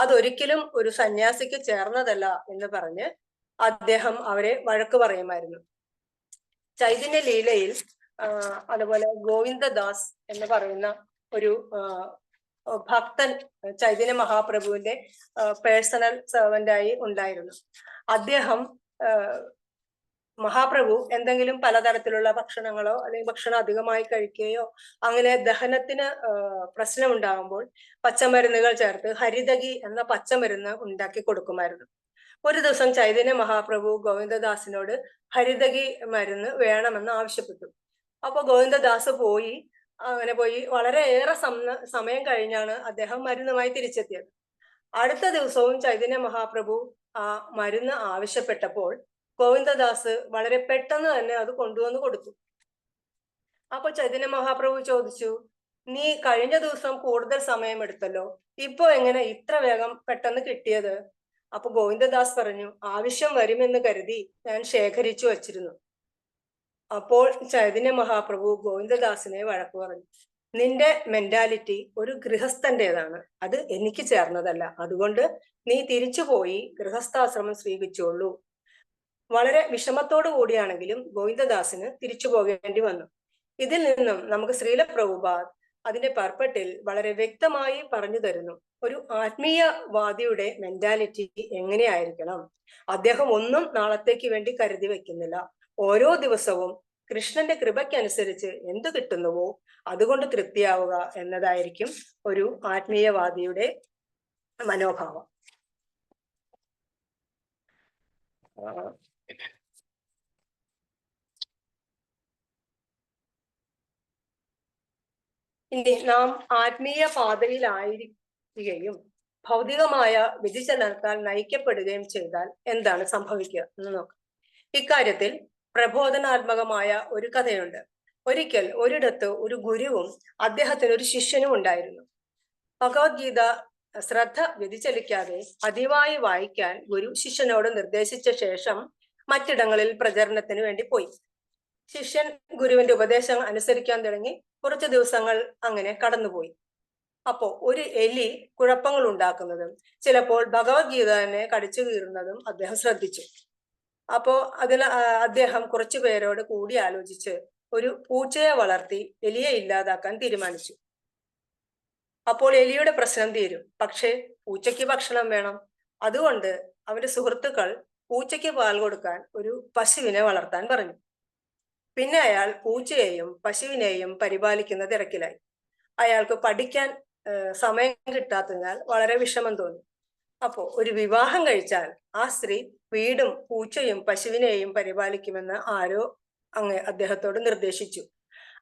അതൊരിക്കലും ഒരു സന്യാസിക്ക് ചേർന്നതല്ല എന്ന് പറഞ്ഞ് അദ്ദേഹം അവരെ വഴക്ക് പറയുമായിരുന്നു. ചൈതന്യ ലീലയിൽ അതുപോലെ ഗോവിന്ദദാസ് എന്ന് പറയുന്ന ഒരു ഭക്തൻ ചൈതന്യ മഹാപ്രഭുവിന്റെ പേഴ്സണൽ സെർവന്റായി ഉണ്ടായിരുന്നു. അദ്ദേഹം മഹാപ്രഭു എന്തെങ്കിലും പലതരത്തിലുള്ള ഭക്ഷണങ്ങളോ അല്ലെങ്കിൽ ഭക്ഷണം അധികമായി കഴിക്കുകയോ അങ്ങനെ ദഹനത്തിന് പ്രശ്നമുണ്ടാകുമ്പോൾ പച്ചമരുന്നുകൾ ചേർത്ത് ഹരിതകി എന്ന പച്ചമരുന്ന് ഉണ്ടാക്കി കൊടുക്കുമായിരുന്നു. ഒരു ദിവസം ചൈതന്യ മഹാപ്രഭു ഗോവിന്ദദാസിനോട് ഹരിതകി മരുന്ന് വേണമെന്ന് ആവശ്യപ്പെട്ടു. അപ്പൊ ഗോവിന്ദദാസ് അങ്ങനെ പോയി വളരെയേറെ സമയം കഴിഞ്ഞാണ് അദ്ദേഹം മരുന്നുമായി തിരിച്ചെത്തിയത്. അടുത്ത ദിവസവും ചൈതന്യ മഹാപ്രഭു ആ മരുന്ന് ആവശ്യപ്പെട്ടപ്പോൾ ഗോവിന്ദദാസ് വളരെ പെട്ടെന്ന് തന്നെ അത് കൊണ്ടുവന്ന് കൊടുത്തു. അപ്പൊ ചൈതന്യ മഹാപ്രഭു ചോദിച്ചു, നീ കഴിഞ്ഞ ദിവസം കൂടുതൽ സമയം എടുത്തല്ലോ, ഇപ്പൊ എങ്ങനെ ഇത്ര വേഗം പെട്ടെന്ന് കിട്ടിയത്? അപ്പൊ ഗോവിന്ദദാസ് പറഞ്ഞു, ആവശ്യം വരുമെന്ന് കരുതി ഞാൻ ശേഖരിച്ചു വച്ചിരുന്നു. അപ്പോൾ ചൈതന്യ മഹാപ്രഭു ഗോവിന്ദദാസിനെ വഴക്കു പറഞ്ഞു, നിന്റെ മെന്റാലിറ്റി ഒരു ഗൃഹസ്ഥന്റേതാണ്, അത് എനിക്ക് ചേർന്നതല്ല. അതുകൊണ്ട് നീ തിരിച്ചുപോയി ഗൃഹസ്ഥാശ്രമം സ്വീകരിച്ചോളൂ. വളരെ വിഷമത്തോടു കൂടിയാണെങ്കിലും ഗോവിന്ദദാസിന് തിരിച്ചു പോകേണ്ടി വന്നു. ഇതിൽ നിന്നും നമുക്ക് ശ്രീല പ്രഭുപാദ് അതിന്റെ പർപ്പട്ടിൽ വളരെ വ്യക്തമായി പറഞ്ഞു തരുന്നു, ഒരു ആത്മീയവാദിയുടെ മെന്റാലിറ്റി എങ്ങനെയായിരിക്കണം. അദ്ദേഹം ഒന്നും നാളത്തേക്ക് വേണ്ടി കരുതി വെക്കുന്നില്ല. ഓരോ ദിവസവും കൃഷ്ണന്റെ കൃപയ്ക്കനുസരിച്ച് എന്ത് കിട്ടുന്നുവോ അതുകൊണ്ട് തൃപ്തിയാവുക എന്നതായിരിക്കും ഒരു ആത്മീയവാദിയുടെ മനോഭാവം. ഇനി നാം ആത്മീയ പാതയിലായിരിക്കുകയും ഭൗതികമായ വ്യതിചലനത്താൽ നയിക്കപ്പെടുകയും ചെയ്താൽ എന്താണ് സംഭവിക്കുക എന്ന് നോക്കാം. ഇക്കാര്യത്തിൽ പ്രബോധനാത്മകമായ ഒരു കഥയുണ്ട്. ഒരിക്കൽ ഒരിടത്ത് ഒരു ഗുരുവും അദ്ദേഹത്തിന് ഒരു ശിഷ്യനും ഉണ്ടായിരുന്നു. ഭഗവത്ഗീത ശ്രദ്ധ വ്യതിചലിക്കാതെ പതിവായി വായിക്കാൻ ഗുരു ശിഷ്യനോട് നിർദ്ദേശിച്ച ശേഷം മറ്റിടങ്ങളിൽ പ്രചരണത്തിന് വേണ്ടി പോയി. ശിഷ്യൻ ഗുരുവിന്റെ ഉപദേശങ്ങൾ അനുസരിക്കാൻ തുടങ്ങി. കുറച്ചു ദിവസങ്ങൾ അങ്ങനെ കടന്നുപോയി. അപ്പോ ഒരു എലി കുഴപ്പങ്ങൾ ഉണ്ടാക്കുന്നതും ചിലപ്പോൾ ഭഗവത്ഗീത തന്നെ കടിച്ചു കീറുന്നതും അദ്ദേഹം ശ്രദ്ധിച്ചു. അപ്പോ അദ്ദേഹം കുറച്ചു പേരോട് കൂടി ആലോചിച്ച് ഒരു പൂച്ചയെ വളർത്തി എലിയെ ഇല്ലാതാക്കാൻ തീരുമാനിച്ചു. അപ്പോൾ എലിയുടെ പ്രശ്നം തീരും, പക്ഷേ പൂച്ചയ്ക്ക് ഭക്ഷണം വേണം. അതുകൊണ്ട് അവന്റെ സുഹൃത്തുക്കൾ പൂച്ചയ്ക്ക് പാൽ കൊടുക്കാൻ ഒരു പശുവിനെ വളർത്താൻ പറഞ്ഞു. പിന്നെ അയാൾ പൂച്ചയെയും പശുവിനെയും പരിപാലിക്കുന്ന തിരക്കിലായി. അയാൾക്ക് പഠിക്കാൻ സമയം കിട്ടാത്തതിനാൽ വളരെ വിഷമം തോന്നി. അപ്പോ ഒരു വിവാഹം കഴിച്ചാൽ ആ സ്ത്രീ വീടും പൂച്ചയും പശുവിനെയും പരിപാലിക്കുമെന്ന് ആരോ അദ്ദേഹത്തോട് നിർദ്ദേശിച്ചു.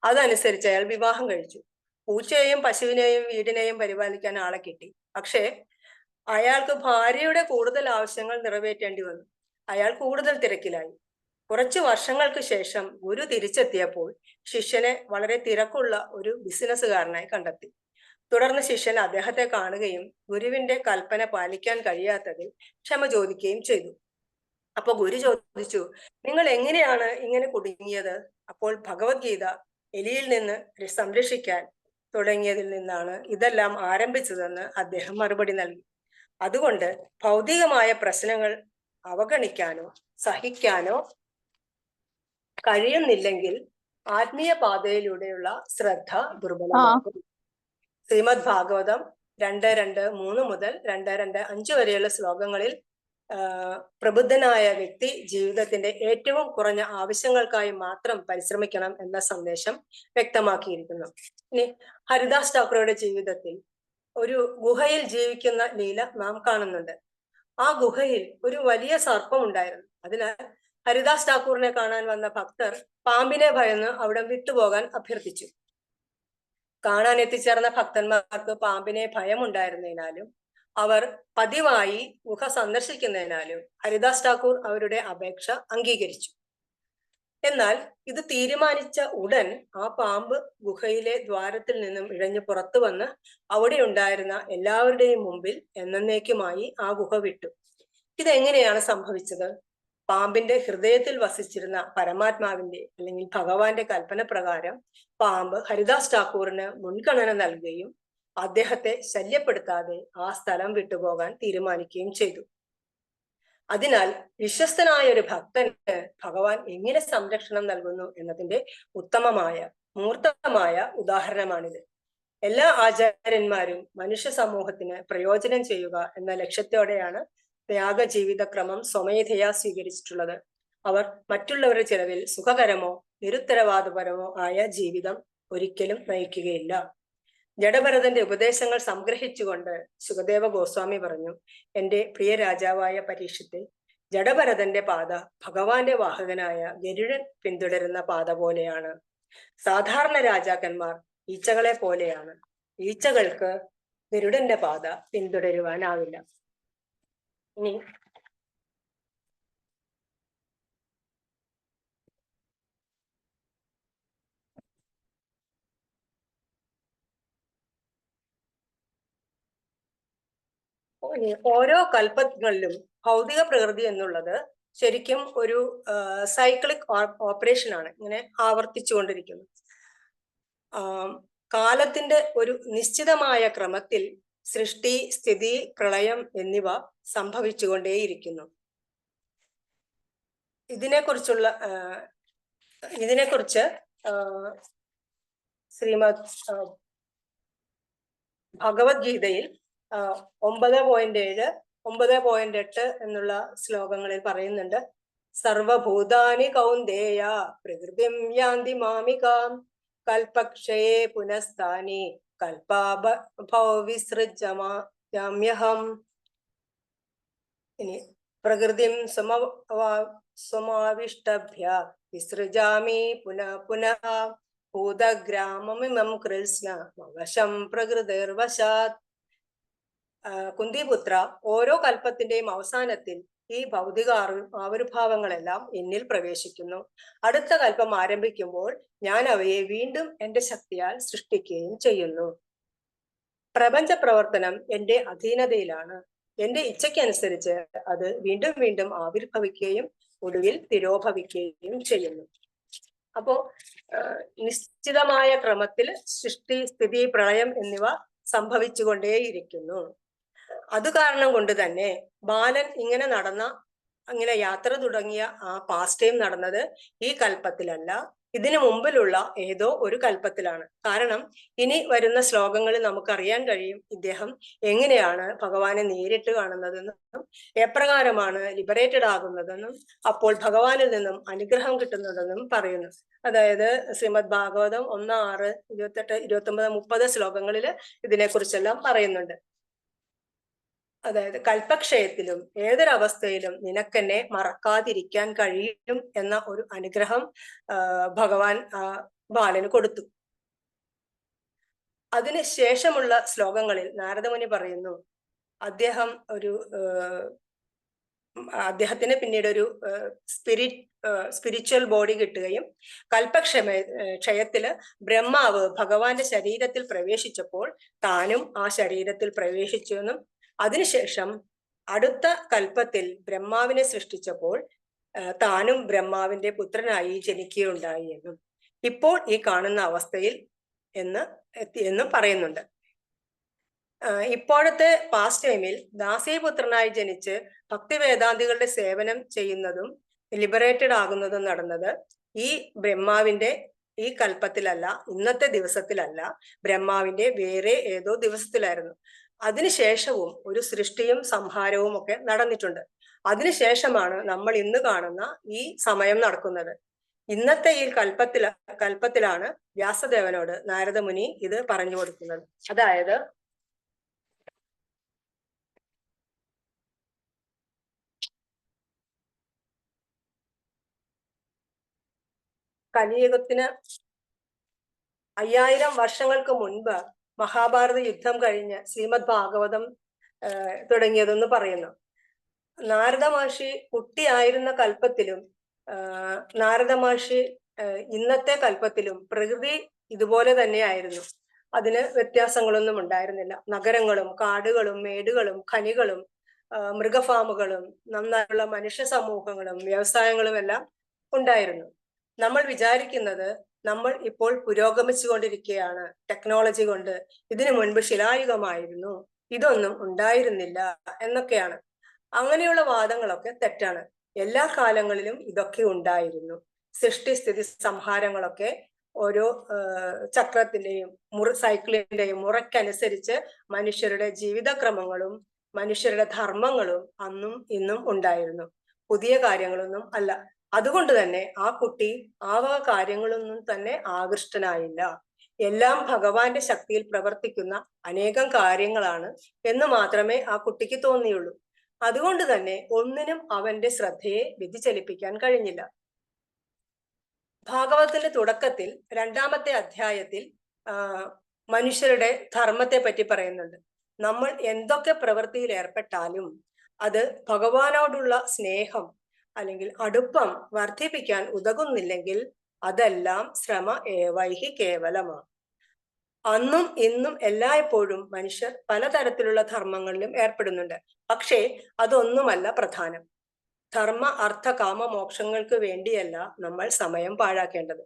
അതനുസരിച്ച് അയാൾ വിവാഹം കഴിച്ചു. പൂച്ചയെയും പശുവിനെയും വീടിനെയും പരിപാലിക്കാൻ ആളെ കിട്ടി. പക്ഷേ അയാൾക്ക് ഭാര്യയുടെ കൂടുതൽ ആവശ്യങ്ങൾ നിറവേറ്റേണ്ടി വന്നു. അയാൾ കൂടുതൽ തിരക്കിലായി. കുറച്ചു വർഷങ്ങൾക്ക് ശേഷം ഗുരു തിരിച്ചെത്തിയപ്പോൾ ശിഷ്യനെ വളരെ തിരക്കുള്ള ഒരു ബിസിനസ്സുകാരനായി കണ്ടെത്തി. തുടർന്ന് ശിഷ്യൻ അദ്ദേഹത്തെ കാണുകയും ഗുരുവിന്റെ കൽപ്പന പാലിക്കാൻ കഴിയാത്തതിൽ ക്ഷമ ചോദിക്കുകയും ചെയ്തു. അപ്പൊ ഗുരു ചോദിച്ചു, നിങ്ങൾ എങ്ങനെയാണ് ഇങ്ങനെ കുടുങ്ങിയത്? അപ്പോൾ ഭഗവത്ഗീത എലിയിൽ നിന്ന് സംരക്ഷിക്കാൻ തുടങ്ങിയതിൽ നിന്നാണ് ഇതെല്ലാം ആരംഭിച്ചതെന്ന് അദ്ദേഹം മറുപടി നൽകി. അതുകൊണ്ട് ഭൗതികമായ പ്രശ്നങ്ങൾ അവഗണിക്കാനോ സഹിക്കാനോ കഴിയുന്നില്ലെങ്കിൽ ആത്മീയ പാതയിലൂടെയുള്ള ശ്രദ്ധ ദുർബലമാകും. ശ്രീമദ് ഭാഗവതം 2:2-3 മുതൽ 2:2-5 വരെയുള്ള ശ്ലോകങ്ങളിൽ പ്രബുദ്ധനായ വ്യക്തി ജീവിതത്തിന്റെ ഏറ്റവും കുറഞ്ഞ ആവശ്യങ്ങൾക്കായി മാത്രം പരിശ്രമിക്കണം എന്ന സന്ദേശം വ്യക്തമാക്കിയിരിക്കുന്നു. ഇനി ഹരിദാസ് ഠാക്കൂറുടെ ജീവിതത്തിൽ ഒരു ഗുഹയിൽ ജീവിക്കുന്ന ലീല നാം കാണുന്നുണ്ട്. ആ ഗുഹയിൽ ഒരു വലിയ സർപ്പം ഉണ്ടായിരുന്നു. അതിനാൽ ഹരിദാസ് ഠാക്കൂറിനെ കാണാൻ വന്ന ഭക്തർ പാമ്പിനെ ഭയന്ന് അവിടെ വിട്ടുപോകാൻ അഭ്യർത്ഥിച്ചു. കാണാൻ എത്തിച്ചേർന്ന ഭക്തന്മാർക്ക് പാമ്പിനെ ഭയമുണ്ടായിരുന്നതിനാലും അവർ പതിവായി ഗുഹ സന്ദർശിക്കുന്നതിനാലും ഹരിദാസ് ഠാക്കൂർ അവരുടെ അപേക്ഷ അംഗീകരിച്ചു. എന്നാൽ ഇത് തീരുമാനിച്ച ഉടൻ ആ പാമ്പ് ഗുഹയിലെ ദ്വാരത്തിൽ നിന്നും ഇഴഞ്ഞു പുറത്തു വന്ന് അവിടെ ഉണ്ടായിരുന്ന എല്ലാവരുടെയും മുമ്പിൽ എന്നേക്കുമായി ആ ഗുഹ വിട്ടു. ഇതെങ്ങനെയാണ് സംഭവിച്ചത്? പാമ്പിന്റെ ഹൃദയത്തിൽ വസിച്ചിരുന്ന പരമാത്മാവിന്റെ അല്ലെങ്കിൽ ഭഗവാന്റെ കൽപ്പന പ്രകാരം പാമ്പ് ഹരിദാസ് ഠാക്കൂറിന് മുൻഗണന നൽകുകയും അദ്ദേഹത്തെ ശല്യപ്പെടുത്താതെ ആ സ്ഥലം വിട്ടുപോകാൻ തീരുമാനിക്കുകയും ചെയ്തു. അതിനാൽ വിശ്വസ്തനായ ഒരു ഭക്തന് ഭഗവാൻ എങ്ങനെ സംരക്ഷണം നൽകുന്നു എന്നതിന്റെ ഉത്തമമായ മൂർത്തമായ ഉദാഹരണമാണിത്. എല്ലാ ആചാര്യന്മാരും മനുഷ്യ സമൂഹത്തിന് പ്രയോജനം ചെയ്യുക എന്ന ലക്ഷ്യത്തോടെയാണ് ത്യാഗ ജീവിതക്രമം സ്വമേധയാ സ്വീകരിച്ചിട്ടുള്ളത്. അവർ മറ്റുള്ളവരുടെ ചിലവിൽ സുഖകരമോ നിരുത്തരവാദപരമോ ആയ ജീവിതം ഒരിക്കലും നയിക്കുകയില്ല. ജഡഭരതന്റെ ഉപദേശങ്ങൾ സംഗ്രഹിച്ചുകൊണ്ട് സുഖദേവ ഗോസ്വാമി പറഞ്ഞു, എന്റെ പ്രിയ രാജാവായ പരീക്ഷത്തെ, ജഡഭരതന്റെ പാത ഭഗവാന്റെ വാഹകനായ ഗരുഡൻ പിന്തുടരുന്ന പാത പോലെയാണ്. സാധാരണ രാജാക്കന്മാർ ഈച്ചകളെ പോലെയാണ്. ഈച്ചകൾക്ക് ഗരുഡന്റെ പാത പിന്തുടരുവാനാവില്ല. ഇനി ഓരോ കൽപ്പങ്ങളിലും ഭൗതിക പ്രകൃതി എന്നുള്ളത് ശരിക്കും ഒരു സൈക്ലിക് ഓപ്പറേഷൻ ആണ്, ഇങ്ങനെ ആവർത്തിച്ചുകൊണ്ടിരിക്കുന്നു. കാലത്തിന്റെ ഒരു നിശ്ചിതമായ ക്രമത്തിൽ സൃഷ്ടി, സ്ഥിതി, പ്രളയം എന്നിവ സംഭവിച്ചുകൊണ്ടേയിരിക്കുന്നു. ഇതിനെക്കുറിച്ച് ശ്രീമദ് ഭഗവത്ഗീതയിൽ 9.7, 9.8 എന്നുള്ള ശ്ലോകങ്ങളിൽ പറയുന്നുണ്ട്. സർവഭൂതാനി കൗന്ദേയ പ്രകൃതിം യാന്തി മാമികാം കൽപക്ഷയേ പുനഃസ്ഥാനി കൽപാഭവിസൃജാമ്യഹം. ഇനി പ്രകൃതിം സമാവിഷ്ടഭ്യ വിസൃജാമി പുനഃ പുനഃ ഭൂതഗ്രാമമിമം കൃത്സ്ന വശം പ്രകൃതിർവശാത്. കുന്തിപുത്ര, ഓരോ കൽപ്പത്തിന്റെയും അവസാനത്തിൽ ഈ ഭൗതിക ആവിർഭാവങ്ങളെല്ലാം എന്നിൽ പ്രവേശിക്കുന്നു. അടുത്ത കൽപ്പം ആരംഭിക്കുമ്പോൾ ഞാൻ അവയെ വീണ്ടും എന്റെ ശക്തിയാൽ സൃഷ്ടിക്കുകയും ചെയ്യുന്നു. പ്രപഞ്ച പ്രവർത്തനം എന്റെ അധീനതയിലാണ്. എന്റെ ഇച്ഛയ്ക്കനുസരിച്ച് അത് വീണ്ടും വീണ്ടും ആവിർഭവിക്കുകയും ഒടുവിൽ തിരോഭവിക്കുകയും ചെയ്യുന്നു. അപ്പോ നിശ്ചിതമായ ക്രമത്തിൽ സൃഷ്ടി, സ്ഥിതി, പ്രളയം എന്നിവ സംഭവിച്ചുകൊണ്ടേയിരിക്കുന്നു. അത് കാരണം കൊണ്ട് തന്നെ ബാലൻ ഇങ്ങനെ യാത്ര തുടങ്ങിയ ആ പാസ്റ്റ് ടൈം നടന്നത് ഈ കൽപ്പത്തിലല്ല, ഇതിനു മുമ്പിലുള്ള ഏതോ ഒരു കൽപ്പത്തിലാണ്. കാരണം ഇനി വരുന്ന ശ്ലോകങ്ങളിൽ നമുക്കറിയാൻ കഴിയും ഇദ്ദേഹം എങ്ങനെയാണ് ഭഗവാനെ നേരിട്ട് കാണുന്നതെന്നും എപ്രകാരമാണ് ലിബറേറ്റഡ് ആകുന്നതെന്നും അപ്പോൾ ഭഗവാനിൽ നിന്നും അനുഗ്രഹം കിട്ടുന്നതെന്നും പറയുന്നു. അതായത് ശ്രീമദ് ഭാഗവതം 1:6, 28, 29, 30 ശ്ലോകങ്ങളിൽ ഇതിനെക്കുറിച്ചെല്ലാം പറയുന്നുണ്ട്. അതായത് കൽപ്പക്ഷയത്തിലും ഏതൊരവസ്ഥയിലും നിനക്കെന്നെ മറക്കാതിരിക്കാൻ കഴിയും എന്ന ഒരു അനുഗ്രഹം ഭഗവാൻ ബാലന് കൊടുത്തു. അതിന് ശേഷമുള്ള ശ്ലോകങ്ങളിൽ നാരദമുനി പറയുന്നു, അദ്ദേഹത്തിന് പിന്നീട് ഒരു സ്പിരിച്വൽ ബോഡി കിട്ടുകയും ക്ഷയത്തില് ബ്രഹ്മാവ് ഭഗവാന്റെ ശരീരത്തിൽ പ്രവേശിച്ചപ്പോൾ താനും ആ ശരീരത്തിൽ പ്രവേശിച്ചു എന്നും അതിനുശേഷം അടുത്ത കൽപ്പത്തിൽ ബ്രഹ്മാവിനെ സൃഷ്ടിച്ചപ്പോൾ താനും ബ്രഹ്മാവിന്റെ പുത്രനായി ജനിക്കുകയുണ്ടായി എന്നും ഇപ്പോൾ ഈ കാണുന്ന അവസ്ഥയിൽ എന്നും പറയുന്നുണ്ട്. ഇപ്പോഴത്തെ പാസ്റ്റ് ടൈമിൽ ദാസീപുത്രനായി ജനിച്ച് ഭക്തിവേദാന്തികളുടെ സേവനം ചെയ്യുന്നതും ലിബറേറ്റഡ് ആകുന്നതും നടന്നത് ഈ ബ്രഹ്മാവിന്റെ ഈ കൽപ്പത്തിലല്ല, ഇന്നത്തെ ദിവസത്തിലല്ല, ബ്രഹ്മാവിന്റെ വേറെ ഏതോ ദിവസത്തിലായിരുന്നു. അതിനുശേഷവും ഒരു സൃഷ്ടിയും സംഹാരവും ഒക്കെ നടന്നിട്ടുണ്ട്. അതിനുശേഷമാണ് നമ്മൾ ഇന്ന് കാണുന്ന ഈ സമയം നടക്കുന്നത്. ഇന്നത്തെ ഈ കൽപ്പത്തിലാണ് വ്യാസദേവനോട് നാരദമുനി ഇത് പറഞ്ഞു കൊടുക്കുന്നത്. അതായത് കലിയുഗത്തിന് 5000 വർഷങ്ങൾക്ക് മുൻപ് മഹാഭാരത യുദ്ധം കഴിഞ്ഞ് ശ്രീമദ് ഭാഗവതം തുടങ്ങിയതെന്ന് പറയുന്നു. നാരദ മഹർഷി കുട്ടിയായിരുന്ന കൽപ്പത്തിലും നാരദ മഹർഷി ഇന്നത്തെ കൽപ്പത്തിലും പ്രകൃതി ഇതുപോലെ തന്നെയായിരുന്നു. അതിന് വ്യത്യാസങ്ങളൊന്നും ഉണ്ടായിരുന്നില്ല. നഗരങ്ങളും കാടുകളും മേടുകളും ഖനികളും മൃഗഫാമുകളും നന്നായുള്ള മനുഷ്യ സമൂഹങ്ങളും വ്യവസായങ്ങളും എല്ലാം ഉണ്ടായിരുന്നു. നമ്മൾ വിചാരിക്കുന്നത് നമ്മൾ ഇപ്പോൾ പുരോഗമിച്ചുകൊണ്ടിരിക്കുകയാണ് ടെക്നോളജി കൊണ്ട്, ഇതിനു മുൻപ് ശിലായുഗമായിരുന്നു, ഇതൊന്നും ഉണ്ടായിരുന്നില്ല എന്നൊക്കെയാണ്. അങ്ങനെയുള്ള വാദങ്ങളൊക്കെ തെറ്റാണ്. എല്ലാ കാലങ്ങളിലും ഇതൊക്കെ ഉണ്ടായിരുന്നു. സൃഷ്ടിസ്ഥിതി സംഹാരങ്ങളൊക്കെ ഓരോ ചക്രത്തിന്റെയും സൈക്കിളിന്റെയും മുറയ്ക്കനുസരിച്ച് മനുഷ്യരുടെ ജീവിതക്രമങ്ങളും മനുഷ്യരുടെ ധർമ്മങ്ങളും അന്നും ഇന്നും ഉണ്ടായിരുന്നു. പുതിയ കാര്യങ്ങളൊന്നും അല്ല. അതുകൊണ്ട് തന്നെ ആ കുട്ടി ആ വക കാര്യങ്ങളൊന്നും തന്നെ ആകൃഷ്ടനായില്ല. എല്ലാം ഭഗവാന്റെ ശക്തിയിൽ പ്രവർത്തിക്കുന്ന അനേകം കാര്യങ്ങളാണ് എന്ന് മാത്രമേ ആ കുട്ടിക്ക് തോന്നിയുള്ളൂ. അതുകൊണ്ട് തന്നെ ഒന്നിനും അവന്റെ ശ്രദ്ധയെ വ്യതിചലിപ്പിക്കാൻ കഴിഞ്ഞില്ല. ഭാഗവതത്തിന്റെ തുടക്കത്തിൽ 2-ാമത്തെ അധ്യായത്തിൽ മനുഷ്യരുടെ ധർമ്മത്തെ പറ്റി പറയുന്നുണ്ട്. നമ്മൾ എന്തൊക്കെ പ്രവൃത്തിയിൽ ഏർപ്പെട്ടാലും അത് ഭഗവാനോടുള്ള സ്നേഹം അല്ലെങ്കിൽ അടുപ്പം വർദ്ധിപ്പിക്കാൻ ഉതകുന്നില്ലെങ്കിൽ അതെല്ലാം ശ്രമ ഏവൈഹി കേവലമാണ്. അന്നും ഇന്നും എല്ലായ്പ്പോഴും മനുഷ്യർ പലതരത്തിലുള്ള ധർമ്മങ്ങളിലും ഏർപ്പെടുന്നുണ്ട്. പക്ഷേ അതൊന്നുമല്ല പ്രധാനം. ധർമ്മ അർത്ഥ കാമ മോക്ഷങ്ങൾക്ക് വേണ്ടിയല്ല നമ്മൾ സമയം പാഴാക്കേണ്ടത്.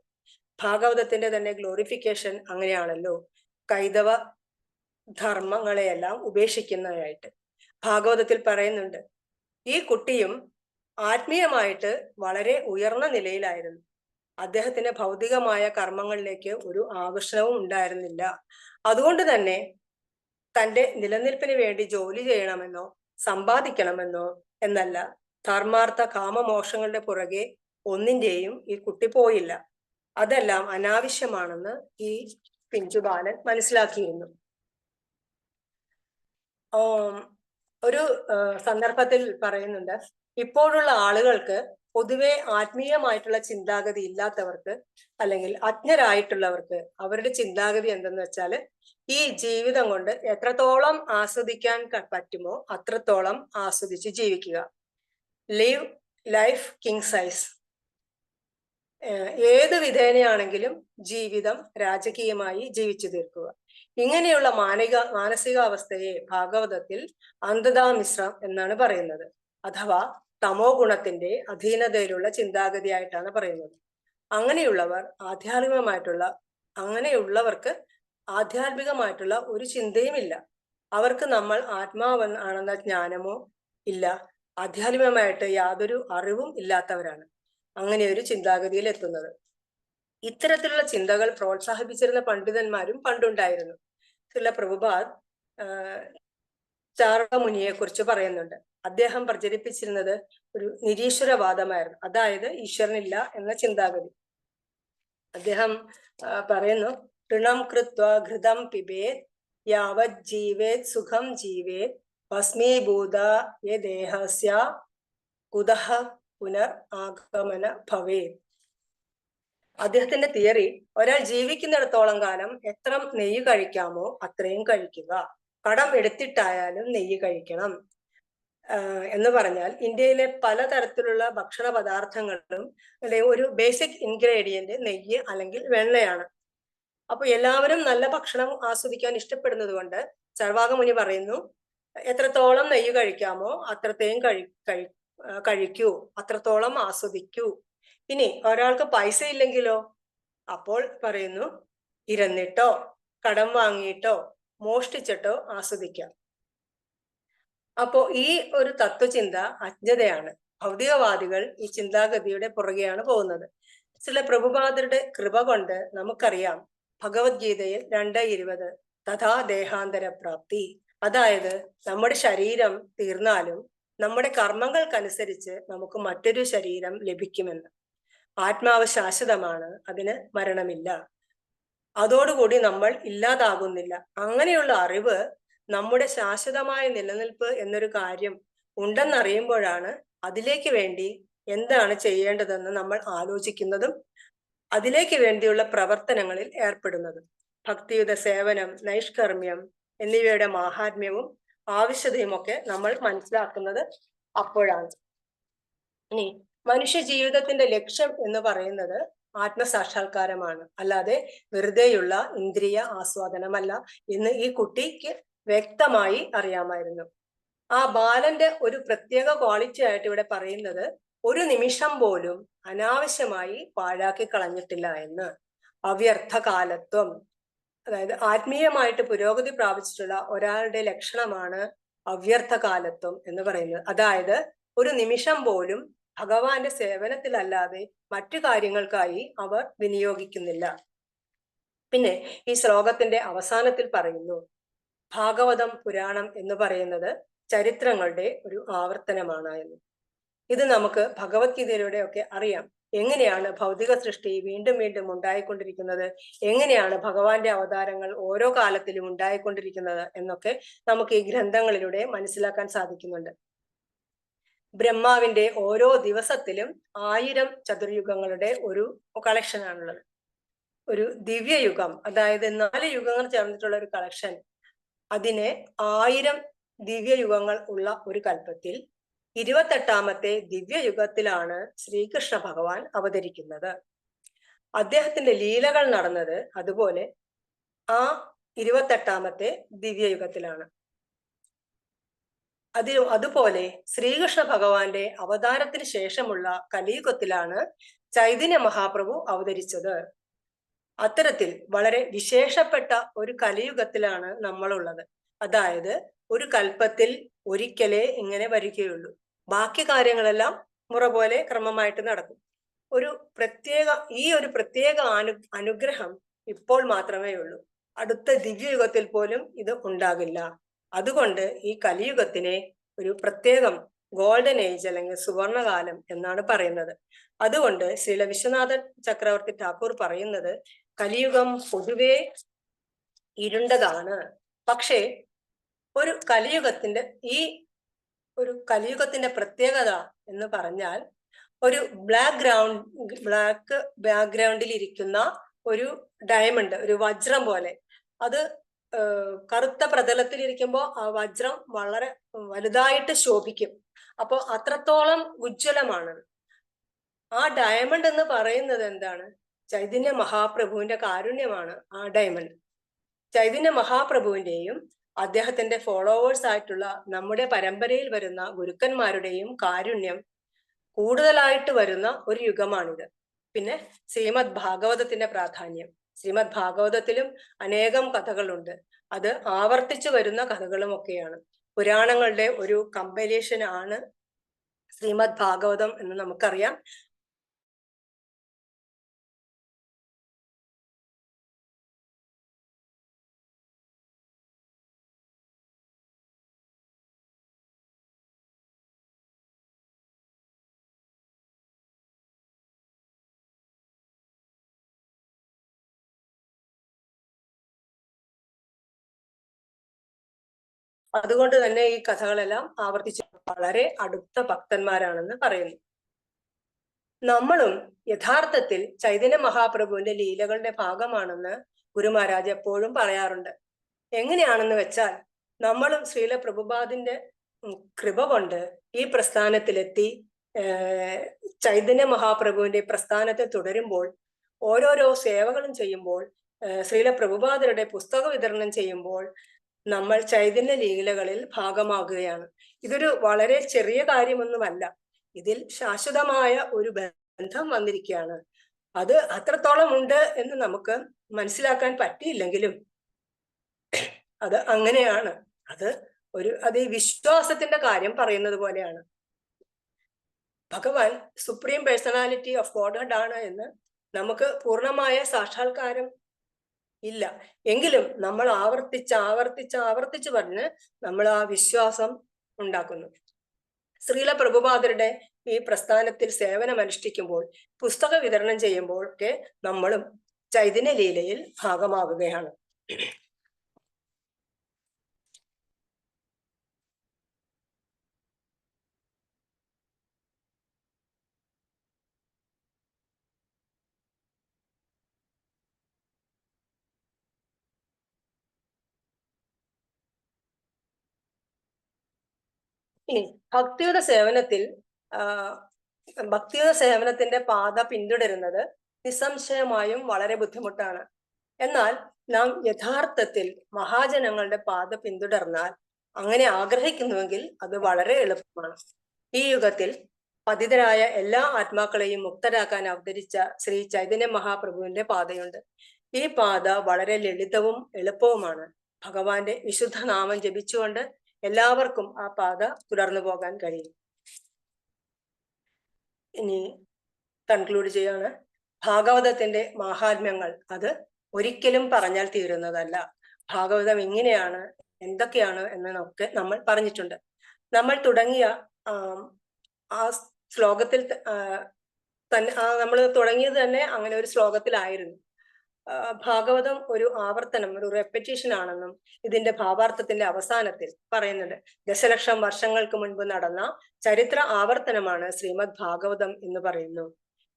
ഭാഗവതത്തിന്റെ തന്നെ ഗ്ലോറിഫിക്കേഷൻ അങ്ങനെയാണല്ലോ. കൈതവ ധർമ്മങ്ങളെയെല്ലാം ഉപേക്ഷിക്കുന്നതായിട്ട് ഭാഗവതത്തിൽ പറയുന്നുണ്ട്. ഈ കുട്ടിയും ആത്മീയമായിട്ട് വളരെ ഉയർന്ന നിലയിലായിരുന്നു. അദ്ദേഹത്തിന് ഭൗതികമായ കർമ്മങ്ങളിലേക്ക് ഒരു ആകർഷണവും ഉണ്ടായിരുന്നില്ല. അതുകൊണ്ട് തന്നെ തന്റെ നിലനിൽപ്പിന് വേണ്ടി ജോലി ചെയ്യണമെന്നോ സമ്പാദിക്കണമെന്നോ എന്നല്ല, ധർമാർത്ഥ കാമമോക്ഷങ്ങളുടെ പുറകെ ഒന്നിന്റെയും ഈ കുട്ടി പോയില്ല. അതെല്ലാം അനാവശ്യമാണെന്ന് ഈ പിഞ്ചുബാലൻ മനസ്സിലാക്കിയിരുന്നു. ഒരു സന്ദർഭത്തിൽ പറയുന്നുണ്ട്, ഇപ്പോഴുള്ള ആളുകൾക്ക് പൊതുവെ ആത്മീയമായിട്ടുള്ള ചിന്താഗതി ഇല്ലാത്തവർക്ക് അല്ലെങ്കിൽ അജ്ഞരായിട്ടുള്ളവർക്ക് അവരുടെ ചിന്താഗതി എന്തെന്ന് വെച്ചാൽ ഈ ജീവിതം കൊണ്ട് എത്രത്തോളം ആസ്വദിക്കാൻ പറ്റുമോ അത്രത്തോളം ആസ്വദിച്ച് ജീവിക്കുക. Live life king size. ഏത് വിധേനയാണെങ്കിലും ജീവിതം രാജകീയമായി ജീവിച്ചു തീർക്കുക. ഇങ്ങനെയുള്ള മാനസികാവസ്ഥയെ ഭാഗവതത്തിൽ അന്ധതാമിശ്രം എന്നാണ് പറയുന്നത്. അഥവാ തമോ ഗുണത്തിന്റെ അധീനതയിലുള്ള ചിന്താഗതിയായിട്ടാണ് പറയുന്നത്. അങ്ങനെയുള്ളവർക്ക് ആധ്യാത്മികമായിട്ടുള്ള ഒരു ചിന്തയുമില്ല. അവർക്ക് നമ്മൾ ആത്മാവാണെന്ന ജ്ഞാനമോ ഇല്ല. ആധ്യാത്മികമായിട്ട് യാതൊരു അറിവും ഇല്ലാത്തവരാണ് അങ്ങനെ ഒരു ചിന്താഗതിയിൽ എത്തുന്നത്. ഇത്തരത്തിലുള്ള ചിന്തകൾ പ്രോത്സാഹിപ്പിച്ചിരുന്ന പണ്ഡിതന്മാരും പണ്ടുണ്ടായിരുന്നു. ശ്രീല പ്രഭുപാദ് ചാർവമുനിയെ കുറിച്ച് പറയുന്നുണ്ട്. അദ്ദേഹം പ്രചരിപ്പിച്ചിരുന്നത് ഒരു നിരീശ്വരവാദമായിരുന്നു. അതായത് ഈശ്വരനില്ല എന്ന ചിന്താഗതി. അദ്ദേഹം പറയുന്നു, ഋണം കൃത്വ ഘൃതം പിബേത് യാവത് ജീവേത് സുഖം ജീവേത് ഭസ്മീഭൂത ദേഹസ്യ കുതഃ പുനർ ആഗമന ഭവേ. അദ്ദേഹത്തിന്റെ തിയറി, ഒരാൾ ജീവിക്കുന്നിടത്തോളം കാലം എത്ര നെയ്യ് കഴിക്കാമോ അത്രയും കഴിക്കുക, കടം എടുത്തിട്ടായാലും നെയ്യ് കഴിക്കണം എന്ന് പറഞ്ഞാൽ ഇന്ത്യയിലെ പലതരത്തിലുള്ള ഭക്ഷണ പദാർത്ഥങ്ങളും ഒരു ബേസിക് ഇൻഗ്രീഡിയന്റ് നെയ്യ് അല്ലെങ്കിൽ വെണ്ണയാണ്. അപ്പൊ എല്ലാവരും നല്ല ഭക്ഷണം ആസ്വദിക്കാൻ ഇഷ്ടപ്പെടുന്നത് കൊണ്ട് ചർവാകമുനി പറയുന്നു, എത്രത്തോളം നെയ്യ് കഴിക്കാമോ അത്രത്തെയും കഴിക്കൂ, അത്രത്തോളം ആസ്വദിക്കൂ. ഇനി ഒരാൾക്ക് പൈസ ഇല്ലെങ്കിലോ? അപ്പോൾ പറയുന്നു, ഇരന്നിട്ടോ കടം വാങ്ങിയിട്ടോ മോഷ്ടിച്ചിട്ടോ ആസ്വദിക്കാം. അപ്പോ ഈ ഒരു തത്വചിന്ത അജ്ഞതയാണ്. ഭൗതികവാദികൾ ഈ ചിന്താഗതിയുടെ പുറകെയാണ് പോകുന്നത്. ചില പ്രഭുപാദരുടെ കൃപ കൊണ്ട് നമുക്കറിയാം, ഭഗവത്ഗീതയിൽ 2:20 തഥാ ദേഹാന്തര പ്രാപ്തി, അതായത് നമ്മുടെ ശരീരം തീർന്നാലും നമ്മുടെ കർമ്മങ്ങൾക്കനുസരിച്ച് നമുക്ക് മറ്റൊരു ശരീരം ലഭിക്കുമെന്ന്. ആത്മാവ് ശാശ്വതമാണ്, അതിന് മരണമില്ല, അതോടുകൂടി നമ്മൾ ഇല്ലാതാകുന്നില്ല. അങ്ങനെയുള്ള അറിവ്, നമ്മുടെ ശാശ്വതമായ നിലനിൽപ്പ് എന്നൊരു കാര്യം ഉണ്ടെന്നറിയുമ്പോഴാണ് അതിലേക്ക് വേണ്ടി എന്താണ് ചെയ്യേണ്ടതെന്ന് നമ്മൾ ആലോചിക്കുന്നതും അതിലേക്ക് വേണ്ടിയുള്ള പ്രവർത്തനങ്ങളിൽ ഏർപ്പെടുന്നതും. ഭക്തിയുത സേവനം, നൈഷ്കർമ്മ്യം എന്നിവയുടെ മാഹാത്മ്യവും ആവശ്യതയും ഒക്കെ നമ്മൾ മനസ്സിലാക്കുന്നത് അപ്പോഴാണ്. ഇനി മനുഷ്യ ജീവിതത്തിന്റെ ലക്ഷ്യം എന്ന് പറയുന്നത് ആത്മസാക്ഷാത്കാരമാണ്, അല്ലാതെ വെറുതെയുള്ള ഇന്ദ്രിയ ആസ്വാദനമല്ല എന്ന് ഈ കുട്ടിക്ക് വ്യക്തമായി അറിയാമായിരുന്നു. ആ ബാലന്റെ ഒരു പ്രത്യേക ക്വാളിറ്റി ആയിട്ട് ഇവിടെ പറയുന്നത് ഒരു നിമിഷം പോലും അനാവശ്യമായി പാഴാക്കി കളഞ്ഞിട്ടില്ല എന്ന്. അവ്യർത്ഥ കാലത്വം, അതായത് ആത്മീയമായിട്ട് പുരോഗതി പ്രാപിച്ചിട്ടുള്ള ഒരാളുടെ ലക്ഷണമാണ് അവ്യർത്ഥ കാലത്വം എന്ന് പറയുന്നത്. അതായത് ഒരു നിമിഷം പോലും ഭഗവാന്റെ സേവനത്തിലല്ലാതെ മറ്റു കാര്യങ്ങൾക്കായി അവർ വിനിയോഗിക്കുന്നില്ല. പിന്നെ ഈ ശ്ലോകത്തിന്റെ അവസാനത്തിൽ പറയുന്നു, ഭാഗവതം പുരാണം എന്ന് പറയുന്നത് ചരിത്രങ്ങളുടെ ഒരു ആവർത്തനമാണ് എന്ന്. ഇത് നമുക്ക് ഭഗവത്ഗീതയിലൂടെ ഒക്കെ അറിയാം. എങ്ങനെയാണ് ഭൗതിക സൃഷ്ടി വീണ്ടും വീണ്ടും ഉണ്ടായിക്കൊണ്ടിരിക്കുന്നത്, എങ്ങനെയാണ് ഭഗവാന്റെ അവതാരങ്ങൾ ഓരോ കാലത്തിലും ഉണ്ടായിക്കൊണ്ടിരിക്കുന്നത് എന്നൊക്കെ നമുക്ക് ഈ ഗ്രന്ഥങ്ങളിലൂടെ മനസ്സിലാക്കാൻ സാധിക്കുന്നുണ്ട്. ബ്രഹ്മാവിന്റെ ഓരോ ദിവസത്തിലും 1000 ചതുർയുഗങ്ങളുടെ ഒരു കളക്ഷനാണുള്ളത്. ഒരു ദിവ്യയുഗം, അതായത് 4 യുഗങ്ങൾ ചേർന്നിട്ടുള്ള ഒരു കളക്ഷൻ. അതിനെ 1000 ദിവ്യയുഗങ്ങൾ ഉള്ള ഒരു കൽപ്പത്തിൽ 28ാമത്തെ ദിവ്യയുഗത്തിലാണ് ശ്രീകൃഷ്ണ ഭഗവാൻ അവതരിക്കുന്നത്. അദ്ദേഹത്തിന്റെ ലീലകൾ നടന്നത് അതുപോലെ ആ 28ാമത്തെ ദിവ്യയുഗത്തിലാണ്. അതുപോലെ ശ്രീകൃഷ്ണ ഭഗവാന്റെ അവതാരത്തിന് ശേഷമുള്ള കലിയുഗത്തിലാണ് ചൈതന്യ മഹാപ്രഭു അവതരിച്ചത്. അത്തരത്തിൽ വളരെ വിശേഷപ്പെട്ട ഒരു കലിയുഗത്തിലാണ് നമ്മളുള്ളത്. അതായത് ഒരു കൽപ്പത്തിൽ ഒരിക്കലേ ഇങ്ങനെ വരികയുള്ളൂ. ബാക്കി കാര്യങ്ങളെല്ലാം മുറ പോലെ ക്രമമായിട്ട് നടക്കും. ഈ ഒരു പ്രത്യേക അനുഗ്രഹം ഇപ്പോൾ മാത്രമേ ഉള്ളൂ. അടുത്ത ദിവ്യയുഗത്തിൽ പോലും ഇത് ഉണ്ടാകില്ല. അതുകൊണ്ട് ഈ കലിയുഗത്തിനെ ഒരു പ്രത്യേകം ഗോൾഡൻ ഏജ് അല്ലെങ്കിൽ സുവർണകാലം എന്നാണ് പറയുന്നത്. അതുകൊണ്ട് ശ്രീല വിശ്വനാഥൻ ചക്രവർത്തി ഠാക്കൂർ പറയുന്നത് കലിയുഗം പൊതുവേ ഇരുണ്ടതാണ്. പക്ഷേ ഒരു കലിയുഗത്തിന്റെ പ്രത്യേകത എന്ന് പറഞ്ഞാൽ ഒരു ബ്ലാക്ക് ബാക്ക്ഗ്രൗണ്ടിൽ ഇരിക്കുന്ന ഒരു ഡയമണ്ട്, ഒരു വജ്രം പോലെ. അത് കറുത്ത പ്രതലത്തിൽ ഇരിക്കുമ്പോൾ ആ വജ്രം വളരെ വലുതായിട്ട് ശോഭിക്കും. അപ്പോൾ അത്രത്തോളം ഉജ്ജ്വലമാണ്. ആ ഡയമണ്ട് എന്ന് പറയുന്നത് എന്താണ്? ചൈതന്യ മഹാപ്രഭുവിന്റെ കാരുണ്യമാണ് ആ ഡയമണ്ട്. ചൈതന്യ മഹാപ്രഭുവിന്റെയും അദ്ദേഹത്തിന്റെ ഫോളോവേഴ്സ് ആയിട്ടുള്ള നമ്മുടെ പരമ്പരയിൽ വരുന്ന ഗുരുക്കന്മാരുടെയും കാരുണ്യം കൂടുതലായിട്ട് വരുന്ന ഒരു യുഗമാണിത്. പിന്നെ ശ്രീമദ് ഭാഗവതത്തിന്റെ പ്രാധാന്യം. ശ്രീമദ് ഭാഗവതത്തിലും അനേകം കഥകളുണ്ട്. അത് ആവർത്തിച്ചു വരുന്ന കഥകളുമൊക്കെയാണ്. പുരാണങ്ങളുടെ ഒരു കമ്പൈലേഷൻ ആണ് ശ്രീമദ് ഭാഗവതം എന്ന് നമുക്കറിയാം. അതുകൊണ്ട് തന്നെ ഈ കഥകളെല്ലാം ആവർത്തിച്ച് വളരെ അടുത്ത ഭക്തന്മാരാണെന്ന് പറയുന്നു. നമ്മളും യഥാർത്ഥത്തിൽ ചൈതന്യ മഹാപ്രഭുവിന്റെ ലീലകളുടെ ഭാഗമാണെന്ന് ഗുരു മഹാരാജ് എപ്പോഴും പറയാറുണ്ട്. എങ്ങനെയാണെന്ന് വെച്ചാൽ നമ്മളും ശ്രീല പ്രഭുപാദിന്റെ കൃപ കൊണ്ട് ഈ പ്രസ്ഥാനത്തിലെത്തി ചൈതന്യ മഹാപ്രഭുവിന്റെ പ്രസ്ഥാനത്തെ തുടരുമ്പോൾ, ഓരോരോ സേവകളും ചെയ്യുമ്പോൾ, ശ്രീല പ്രഭുപാദരുടെ പുസ്തക വിതരണം ചെയ്യുമ്പോൾ നമ്മൾ ചൈതന്യ ലീലകളിൽ ഭാഗമാകുകയാണ്. ഇതൊരു വളരെ ചെറിയ കാര്യമൊന്നുമല്ല. ഇതിൽ ശാശ്വതമായ ഒരു ബന്ധം വന്നിരിക്കുകയാണ്. അത് അത്രത്തോളം ഉണ്ട് എന്ന് നമുക്ക് മനസ്സിലാക്കാൻ പറ്റിയില്ലെങ്കിലും അത് അങ്ങനെയാണ്. അത് ഈ വിശ്വാസത്തിന്റെ കാര്യം പറയുന്നത് പോലെയാണ്. ഭഗവാൻ സുപ്രീം പേഴ്സണാലിറ്റി ഓഫ് ഗോഡ്ഹെഡ് ആണ് എന്ന് നമുക്ക് പൂർണ്ണമായ സാക്ഷാത്കാരം ഇല്ല. എങ്കിലും നമ്മൾ ആവർത്തിച്ച് പറഞ്ഞ് നമ്മൾ ആ വിശ്വാസം ഉണ്ടാക്കുന്നു. ശ്രീല പ്രഭുപാദരുടെ ഈ പ്രസ്ഥാനത്തിൽ സേവനം അനുഷ്ഠിക്കുമ്പോൾ, പുസ്തക വിതരണം ചെയ്യുമ്പോൾ ഒക്കെ നമ്മളും ചൈതന്യ ലീലയിൽ ഭാഗമാകുകയാണ്. ഇനി ഭക്തിയുടെ സേവനത്തിന്റെ പാത പിന്തുടരുന്നത് നിസ്സംശയമായും വളരെ ബുദ്ധിമുട്ടാണ്. എന്നാൽ നാം യഥാർത്ഥത്തിൽ മഹാജനങ്ങളുടെ പാത പിന്തുടർന്നാൽ അങ്ങനെ ആഗ്രഹിക്കുന്നുവെങ്കിൽ അത് വളരെ എളുപ്പമാണ്. ഈ യുഗത്തിൽ പതിതരായ എല്ലാ ആത്മാക്കളെയും മുക്തരാക്കാൻ അവതരിച്ച ശ്രീ ചൈതന്യ മഹാപ്രഭുവിന്റെ പാതയുണ്ട്. ഈ പാത വളരെ ലളിതവും എളുപ്പവുമാണ്. ഭഗവാന്റെ വിശുദ്ധ നാമം ജപിച്ചുകൊണ്ട് എല്ലാവർക്കും ആ പാത തുടർന്നു പോകാൻ കഴിയും. ഇനി കൺക്ലൂഡ് ചെയ്യാണ്. ഭാഗവതത്തിന്റെ മാഹാത്മ്യങ്ങൾ അത് ഒരിക്കലും പറഞ്ഞാൽ തീരുന്നതല്ല. ഭാഗവതം ഇങ്ങനെയാണ്, എന്തൊക്കെയാണ് എന്നൊക്കെ നമ്മൾ പറഞ്ഞിട്ടുണ്ട്. നമ്മൾ തുടങ്ങിയ ആ ശ്ലോകത്തിൽ തന്നെ നമ്മൾ തുടങ്ങിയത് തന്നെ അങ്ങനെ ഒരു ശ്ലോകത്തിലായിരുന്നു. ഭാഗവതം ഒരു ആവർത്തനം, ഒരു റെപ്പറ്റീഷൻ ആണെന്നും ഇതിന്റെ ഭാവാർത്ഥത്തിന്റെ അവസാനത്തിൽ പറയുന്നുണ്ട്. ദശലക്ഷം വർഷങ്ങൾക്ക് മുൻപ് നടന്ന ചരിത്ര ആവർത്തനമാണ് ശ്രീമദ് ഭാഗവതം എന്ന് പറയുന്നു.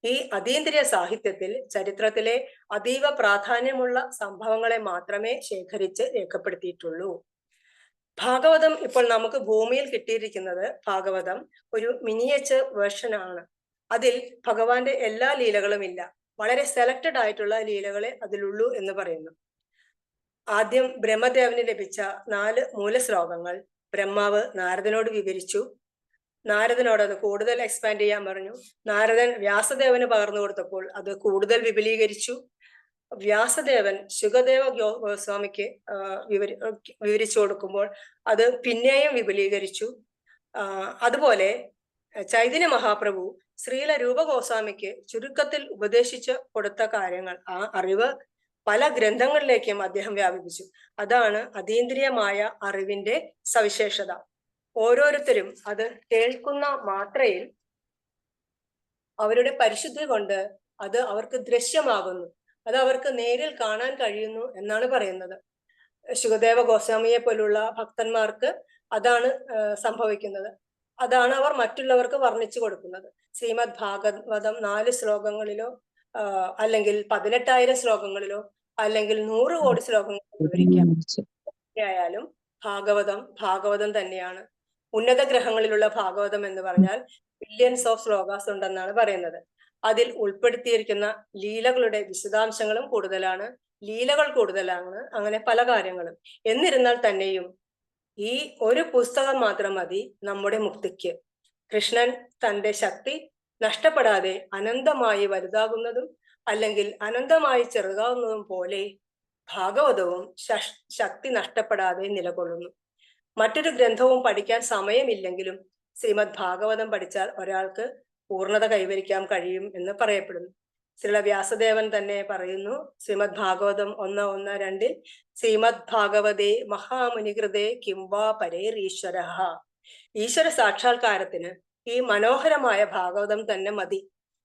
ഈ അതീന്ദ്രിയ സാഹിത്യത്തിൽ ചരിത്രത്തിലെ അതീവ പ്രാധാന്യമുള്ള സംഭവങ്ങളെ മാത്രമേ ശേഖരിച്ച് രേഖപ്പെടുത്തിയിട്ടുള്ളൂ. ഭാഗവതം ഇപ്പോൾ നമുക്ക് ഭൂമിയിൽ കിട്ടിയിരിക്കുന്നത് ഭാഗവതം ഒരു മിനിയേച്ചർ വേർഷൻ ആണ്. അതിൽ ഭഗവാന്റെ എല്ലാ ലീലകളും ഇല്ല, വളരെ സെലക്റ്റഡ് ആയിട്ടുള്ള ലീലകളെ അതിലുള്ളൂ എന്ന് പറയുന്നു. ആദ്യം ബ്രഹ്മദേവന് ലഭിച്ച 4 മൂലശ്ലോകങ്ങൾ ബ്രഹ്മാവ് നാരദനോട് വിവരിച്ചു. നാരദനോട് അത് കൂടുതൽ എക്സ്പാൻഡ് ചെയ്യാൻ പറഞ്ഞു. നാരദൻ വ്യാസദേവന് പകർന്നു കൊടുത്തപ്പോൾ അത് കൂടുതൽ വിപുലീകരിച്ചു. വ്യാസദേവൻ ശുകദേവ ഗോസ്വാമിക്ക് വിവരിച്ചു കൊടുക്കുമ്പോൾ അത് പിന്നെയും വിപുലീകരിച്ചു. അതുപോലെ ചൈതന്യ മഹാപ്രഭു ശ്രീല രൂപ ഗോസ്വാമിക്ക് ചുരുക്കത്തിൽ ഉപദേശിച്ചു കൊടുത്ത കാര്യങ്ങൾ, ആ അറിവ് പല ഗ്രന്ഥങ്ങളിലേക്കും അദ്ദേഹം വ്യാപിപ്പിച്ചു. അതാണ് അതീന്ദ്രിയമായ അറിവിന്റെ സവിശേഷത. ഓരോരുത്തരും അത് കേൾക്കുന്ന മാത്രയിൽ അവരുടെ പരിശുദ്ധി കൊണ്ട് അത് അവർക്ക് ദൃശ്യമാകുന്നു, അത് അവർക്ക് നേരിൽ കാണാൻ കഴിയുന്നു എന്നാണ് പറയുന്നത്. ശുകദേവ ഗോസ്വാമിയെ പോലുള്ള ഭക്തന്മാർക്ക് അതാണ് സംഭവിക്കുന്നത്. അതാണ് അവർ മറ്റുള്ളവർക്ക് വർണ്ണിച്ചു കൊടുക്കുന്നത്. ശ്രീമദ് ഭാഗവതം 4 ശ്ലോകങ്ങളിലോ അല്ലെങ്കിൽ 18,000 ശ്ലോകങ്ങളിലോ അല്ലെങ്കിൽ 100 കോടി ശ്ലോകങ്ങളിലോ വിവരിക്കാം. ആയാലും ഭാഗവതം തന്നെയാണ്. ഉന്നത ഗ്രഹങ്ങളിലുള്ള ഭാഗവതം എന്ന് പറഞ്ഞാൽ ബില്യൺസ് ഓഫ് ശ്ലോകാസ് ഉണ്ടെന്നാണ് പറയുന്നത്. അതിൽ ഉൾപ്പെടുത്തിയിരിക്കുന്ന ലീലകളുടെ വിശദാംശങ്ങളും കൂടുതലാണ്, ലീലകൾ കൂടുതലാണ്, അങ്ങനെ പല കാര്യങ്ങളും. എന്നിരുന്നാൽ തന്നെയും ഈ ഒരു പുസ്തകം മാത്രം മതി നമ്മുടെ മുക്തിക്ക്. കൃഷ്ണൻ തന്റെ ശക്തി നഷ്ടപ്പെടാതെ അനന്തമായി വലുതാകുന്നതും അല്ലെങ്കിൽ അനന്തമായി ചെറുതാകുന്നതും പോലെ ഭാഗവതവും ശക്തി നഷ്ടപ്പെടാതെ നിലകൊള്ളുന്നു. മറ്റൊരു ഗ്രന്ഥവും പഠിക്കാൻ സമയമില്ലെങ്കിലും ശ്രീമദ് ഭാഗവതം പഠിച്ചാൽ ഒരാൾക്ക് പൂർണ്ണത കൈവരിക്കാൻ കഴിയും എന്ന് പറയപ്പെടുന്നു. ശ്രീല വ്യാസദേവൻ തന്നെ പറയുന്നു, ശ്രീമദ് ഭാഗവതം 1:1-2 ശ്രീമദ് ഭാഗവതേ മഹാമുനികൃതേ കിംവാ പരേർ ഈശ്വര. ഈശ്വര സാക്ഷാത്കാരത്തിന് ഈ മനോഹരമായ ഭാഗവതം തന്നെ മതി.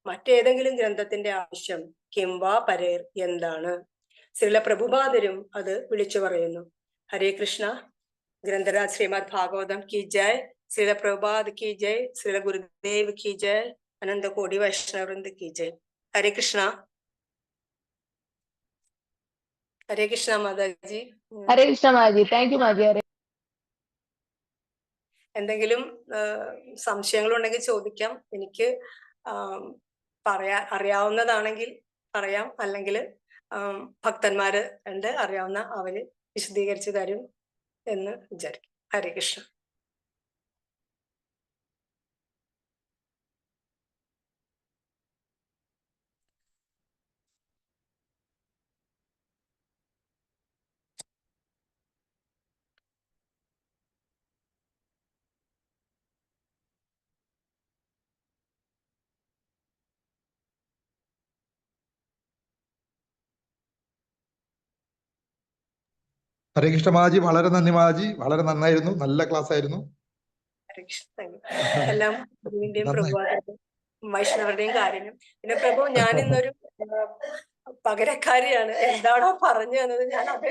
മറ്റേതെങ്കിലും ഗ്രന്ഥത്തിന്റെ ആവശ്യം കിംവാ പരേർ എന്താണ്? ശ്രീല പ്രഭുപാദരും അത് വിളിച്ചു പറയുന്നു. ഹരേ കൃഷ്ണ. ഗ്രന്ഥരാജ് ശ്രീമദ് ഭാഗവതം കി ജയ്, ശ്രീല പ്രഭുപാദ് കി ജയ്, ശ്രീല ഗുരുദേവ് കി ജയ്, അനന്ത കോടി വൈഷ്ണവൃന്ദ കി ജയ്. ഹരേ കൃഷ്ണ. ഹരേ കൃഷ്ണ മാതാജി. ഹരേ കൃഷ്ണ മാതാജി. താങ്ക് യു മാതാജി. എന്തെങ്കിലും സംശയങ്ങളുണ്ടെങ്കിൽ ചോദിക്കാം. എനിക്ക് അറിയാവുന്നതാണെങ്കിൽ പറയാം, അല്ലെങ്കിൽ ഭക്തന്മാര് ഉണ്ട് അറിയാവുന്ന അവര് വിശദീകരിച്ചു തരും എന്ന് വിചാരിക്കും. ഹരേ കൃഷ്ണ. ഹരേ കൃഷ്ണ മാജി. വളരെ നന്ദി മാജി, വളരെ നന്നായിരുന്നു, നല്ല ക്ലാസ് ആയിരുന്നു. എല്ലാം വൈഷ്ണവരുടെയും കാര്യം. പിന്നെ പ്രഭു, ഞാൻ ഇന്നൊരു പകരക്കാരിയാണ്. എന്താണോ പറഞ്ഞു തന്നത് ഞാൻ അത്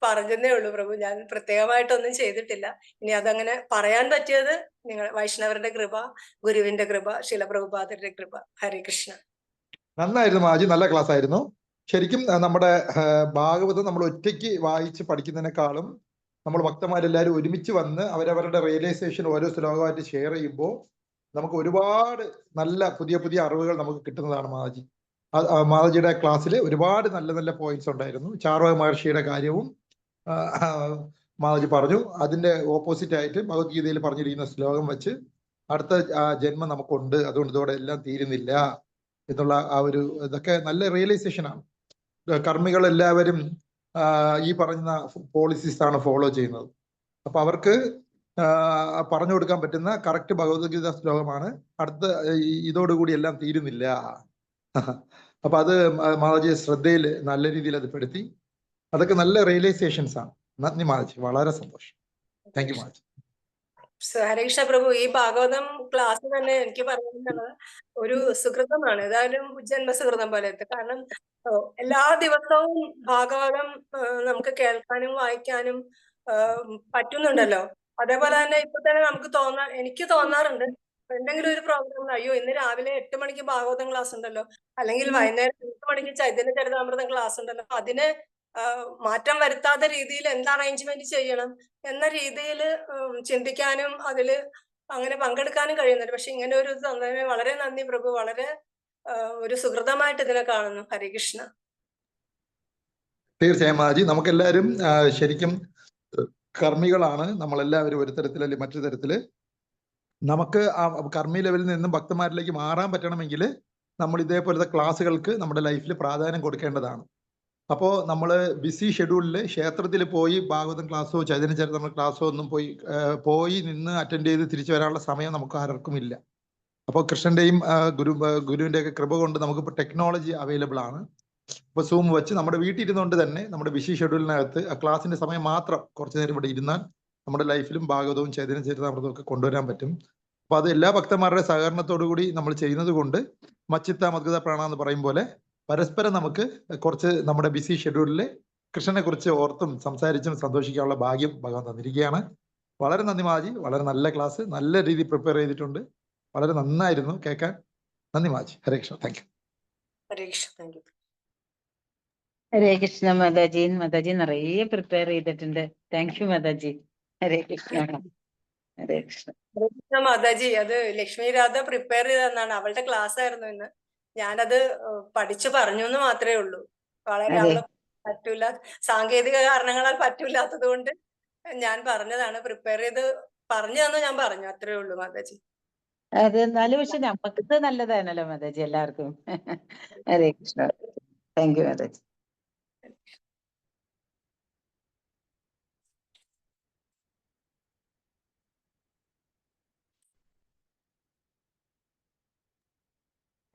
പറഞ്ഞതേ ഉള്ളൂ പ്രഭു. ഞാൻ പ്രത്യേകമായിട്ടൊന്നും ചെയ്തിട്ടില്ല. ഇനി അതങ്ങനെ പറയാൻ പറ്റിയത് നിങ്ങൾ വൈഷ്ണവരുടെ കൃപ, ഗുരുവിന്റെ കൃപ, ശിലപ്രഭുപാദരുടെ കൃപ. ഹരേ കൃഷ്ണ. നന്നായിരുന്നു മാജി, നല്ല ക്ലാസ് ആയിരുന്നു. ശരിക്കും നമ്മുടെ ഭാഗവതം നമ്മൾ ഒറ്റയ്ക്ക് വായിച്ച് പഠിക്കുന്നതിനേക്കാളും നമ്മൾ ഭക്തന്മാരെല്ലാവരും ഒരുമിച്ച് വന്ന് അവരവരുടെ റിയലൈസേഷൻ ഓരോ ശ്ലോകമായിട്ട് ഷെയർ ചെയ്യുമ്പോൾ നമുക്ക് ഒരുപാട് നല്ല പുതിയ പുതിയ അറിവുകൾ നമുക്ക് കിട്ടുന്നതാണ് മാതാജി. മാതാജിയുടെ ക്ലാസ്സിൽ ഒരുപാട് നല്ല നല്ല പോയിന്റ്സ് ഉണ്ടായിരുന്നു. ചാർവാക മഹർഷിയുടെ കാര്യവും മാതാജി പറഞ്ഞു. അതിന്റെ ഓപ്പോസിറ്റ് ആയിട്ട് ഭഗവത്ഗീതയിൽ പറഞ്ഞിരിക്കുന്ന ശ്ലോകം വെച്ച് അടുത്ത ജന്മം നമുക്കുണ്ട്, അതുകൊണ്ട് ഇതോടെ എല്ലാം തീരുന്നില്ല എന്നുള്ള ആ ഒരു ഇതൊക്കെ നല്ല റിയലൈസേഷൻ ആണ്. കർമ്മികൾ എല്ലാവരും ഈ പറഞ്ഞ പോളിസീസ് ആണ് ഫോളോ ചെയ്യുന്നത്. അപ്പൊ അവർക്ക് പറഞ്ഞു കൊടുക്കാൻ പറ്റുന്ന കറക്റ്റ് ഭഗവത്ഗീത ശ്ലോകമാണ് അടുത്ത ഇതോടുകൂടി എല്ലാം തീരുന്നില്ല. അപ്പൊ അത് മാതാജി ശ്രദ്ധയിൽ നല്ല രീതിയിൽ അത് പെടുത്തി. അതൊക്കെ നല്ല റിയലൈസേഷൻസ് ആണ്. നന്ദി മാതാജി, വളരെ സന്തോഷം. താങ്ക് യു മാതാജി. ഹരേ കൃഷ്ണ പ്രഭു, ഈ ഭാഗവതം ക്ലാസ് തന്നെ എനിക്ക് പറയുന്നത് ഒരു സുഹൃതമാണ്, ഏതായാലും ജന്മസുഹൃതം പോലത്തെ. കാരണം എല്ലാ ദിവസവും ഭാഗവതം നമുക്ക് കേൾക്കാനും വായിക്കാനും പറ്റുന്നുണ്ടല്ലോ. അതേപോലെ തന്നെ ഇപ്പൊ തന്നെ നമുക്ക് എനിക്ക് തോന്നാറുണ്ട്, എന്തെങ്കിലും ഒരു പ്രോഗ്രാം, അയ്യോ ഇന്ന് രാവിലെ 8 മണിക്ക് ഭാഗവതം ക്ലാസ് ഉണ്ടല്ലോ, അല്ലെങ്കിൽ വൈകുന്നേരം 8 മണിക്ക് ചൈതന്യ ചരിതാമൃതം ക്ലാസ് ഉണ്ടല്ലോ, അതിന് മാറ്റം വരുത്താത്ത രീതിയിൽ എന്ത് അറേഞ്ച്മെന്റ് ചെയ്യണം എന്ന രീതിയിൽ ചിന്തിക്കാനും അതില് അങ്ങനെ പങ്കെടുക്കാനും കഴിയുന്നുണ്ട്. പക്ഷെ ഇങ്ങനെ ഒരു തന്നതിന് വളരെ നന്ദി പ്രഭു, വളരെ ഒരു സുഹൃതമായിട്ട് ഇതിനെ കാണുന്നു. ഹരേ കൃഷ്ണ. തീർച്ചയായും മാതാജി, നമുക്കെല്ലാവരും ശരിക്കും കർമ്മികളാണ്. നമ്മളെല്ലാവരും ഒരു തരത്തിൽ അല്ലെങ്കിൽ മറ്റൊരു തരത്തില് നമുക്ക് ആ കർമ്മി ലെവലിൽ നിന്നും ഭക്തന്മാരിലേക്ക് മാറാൻ പറ്റണമെങ്കിൽ നമ്മൾ ഇതേപോലത്തെ ക്ലാസ്സുകൾക്ക് നമ്മുടെ ലൈഫിൽ പ്രാധാന്യം കൊടുക്കേണ്ടതാണ്. അപ്പോൾ നമ്മൾ ബിസി ഷെഡ്യൂളിൽ ക്ഷേത്രത്തിൽ പോയി ഭാഗവതം ക്ലാസ്സോ ചൈതന്യ ചരിതാമൃത ക്ലാസ്സോ ഒന്നും പോയി നിന്ന് അറ്റൻഡ് ചെയ്ത് തിരിച്ചു വരാനുള്ള സമയം നമുക്ക് ആർക്കും ഇല്ല. അപ്പോൾ കൃഷ്ണന്റെയും ഗുരുവിന്റെ ഒക്കെ കൃപ കൊണ്ട് നമുക്കിപ്പോൾ ടെക്നോളജി അവൈലബിൾ ആണ്. ഇപ്പൊ സൂം വെച്ച് നമ്മുടെ വീട്ടിൽ ഇരുന്നുകൊണ്ട് തന്നെ നമ്മുടെ ബിസി ഷെഡ്യൂളിനകത്ത് ആ ക്ലാസ്സിന്റെ സമയം മാത്രം കുറച്ചു നേരം ഇവിടെ ഇരുന്നാൽ നമ്മുടെ ലൈഫിലും ഭാഗവതവും ചൈതന്യ ചരിതാമൃതവും ഒക്കെ കൊണ്ടുവരാൻ പറ്റും. അപ്പൊ അത് എല്ലാ ഭക്തന്മാരുടെ സഹകരണത്തോടു കൂടി നമ്മൾ ചെയ്യുന്നത് കൊണ്ട് മച്ചിത്ത മദ്ഗത പ്രാണ എന്ന് പറയും പോലെ പരസ്പരം നമുക്ക് കുറച്ച് നമ്മുടെ ബിസി ഷെഡ്യൂളിൽ കൃഷ്ണനെ കുറിച്ച് ഓർത്തും സംസാരിച്ചും സന്തോഷിക്കാനുള്ള ഭാഗ്യം ഭഗവാൻ തന്നിരിക്കുകയാണ്. വളരെ നന്ദി മാജി, വളരെ നല്ല ക്ലാസ്, നല്ല രീതിയിൽ പ്രിപ്പയർ ചെയ്തിട്ടുണ്ട്, വളരെ നന്നായിരുന്നു കേൾക്കാൻ. നന്ദി മാജി. Hare Krishna. Thank you. Hare Krishna. Thank you. Hare Krishna മാതാജി. മാതാജി നിറയെ പ്രിപ്പയർ ചെയ്തിട്ടുണ്ട്. താങ്ക് യു മാതാജി. ഹരേ കൃഷ്ണ. ഹരേ കൃഷ്ണ. ഹരേ കൃഷ്ണ മാതാജി. അത് ലക്ഷ്മി രാധ പ്രിപ്പയർ ചെയ്തെന്നാണ്, അവളുടെ ക്ലാസ് ആയിരുന്നു ഇന്ന്. ഞാനത് പഠിച്ചു പറഞ്ഞു എന്ന് മാത്രമേ ഉള്ളൂ. വളരെ അവള് പറ്റൂല, സാങ്കേതിക കാരണങ്ങളാൽ പറ്റൂലാത്തത് കൊണ്ട് ഞാൻ പറഞ്ഞതാണ്. പ്രിപ്പയർ ചെയ്ത് പറഞ്ഞു തന്നു, ഞാൻ പറഞ്ഞു, അത്രേ ഉള്ളൂ മാതാജി. അത് എന്നാലും പക്ഷെ നമുക്ക് നല്ലതാണല്ലോ മാതാജി എല്ലാവർക്കും. ഹരേ കൃഷ്ണ. താങ്ക് യു മാതാജി.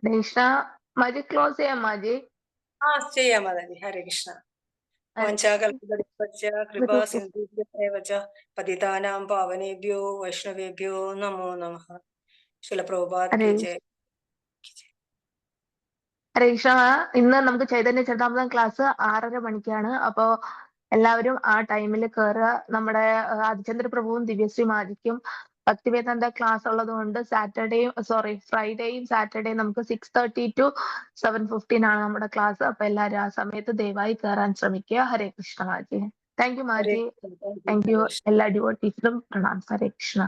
കൃഷ്ണ മാജി ക്ലോസ് ചെയ്യാം മാജി. ചെയ്യാം മാതാജി. ഹരേ കൃഷ്ണ. പതിതാനാം പാവനേഭ്യോ വൈഷ്ണവേഭ്യോ നമോ നമഃ. ശില പ്രഭുപാദ് കി ജയ്. ഹരേ കൃഷ്ണ. ഇന്ന് നമുക്ക് ചൈതന്യ ചരിതാമൃതം ക്ലാസ് 6:30 മണിക്കാണ്. അപ്പോ എല്ലാവരും ആ ടൈമിൽ കയറുക. നമ്മുടെ ആദിചന്ദ്ര പ്രഭുവും ദിവ്യശ്രീ മാജിക്കും ഭക്തിവേദാന്ത ക്ലാസ് ഉള്ളത് കൊണ്ട് ഫ്രൈഡേയും സാറ്റർഡേയും നമുക്ക് 6:30 to 7:15 ആണ് നമ്മുടെ ക്ലാസ്. അപ്പൊ എല്ലാവരും ആ സമയത്ത് ദയവായി കയറാൻ ശ്രമിക്കുക. ഹരേ കൃഷ്ണ മാജി. താങ്ക് യു മാജി. താങ്ക് യു എല്ലാ ഡിവോട്ടീസിനും പ്രണാം. ഹരേ കൃഷ്ണ.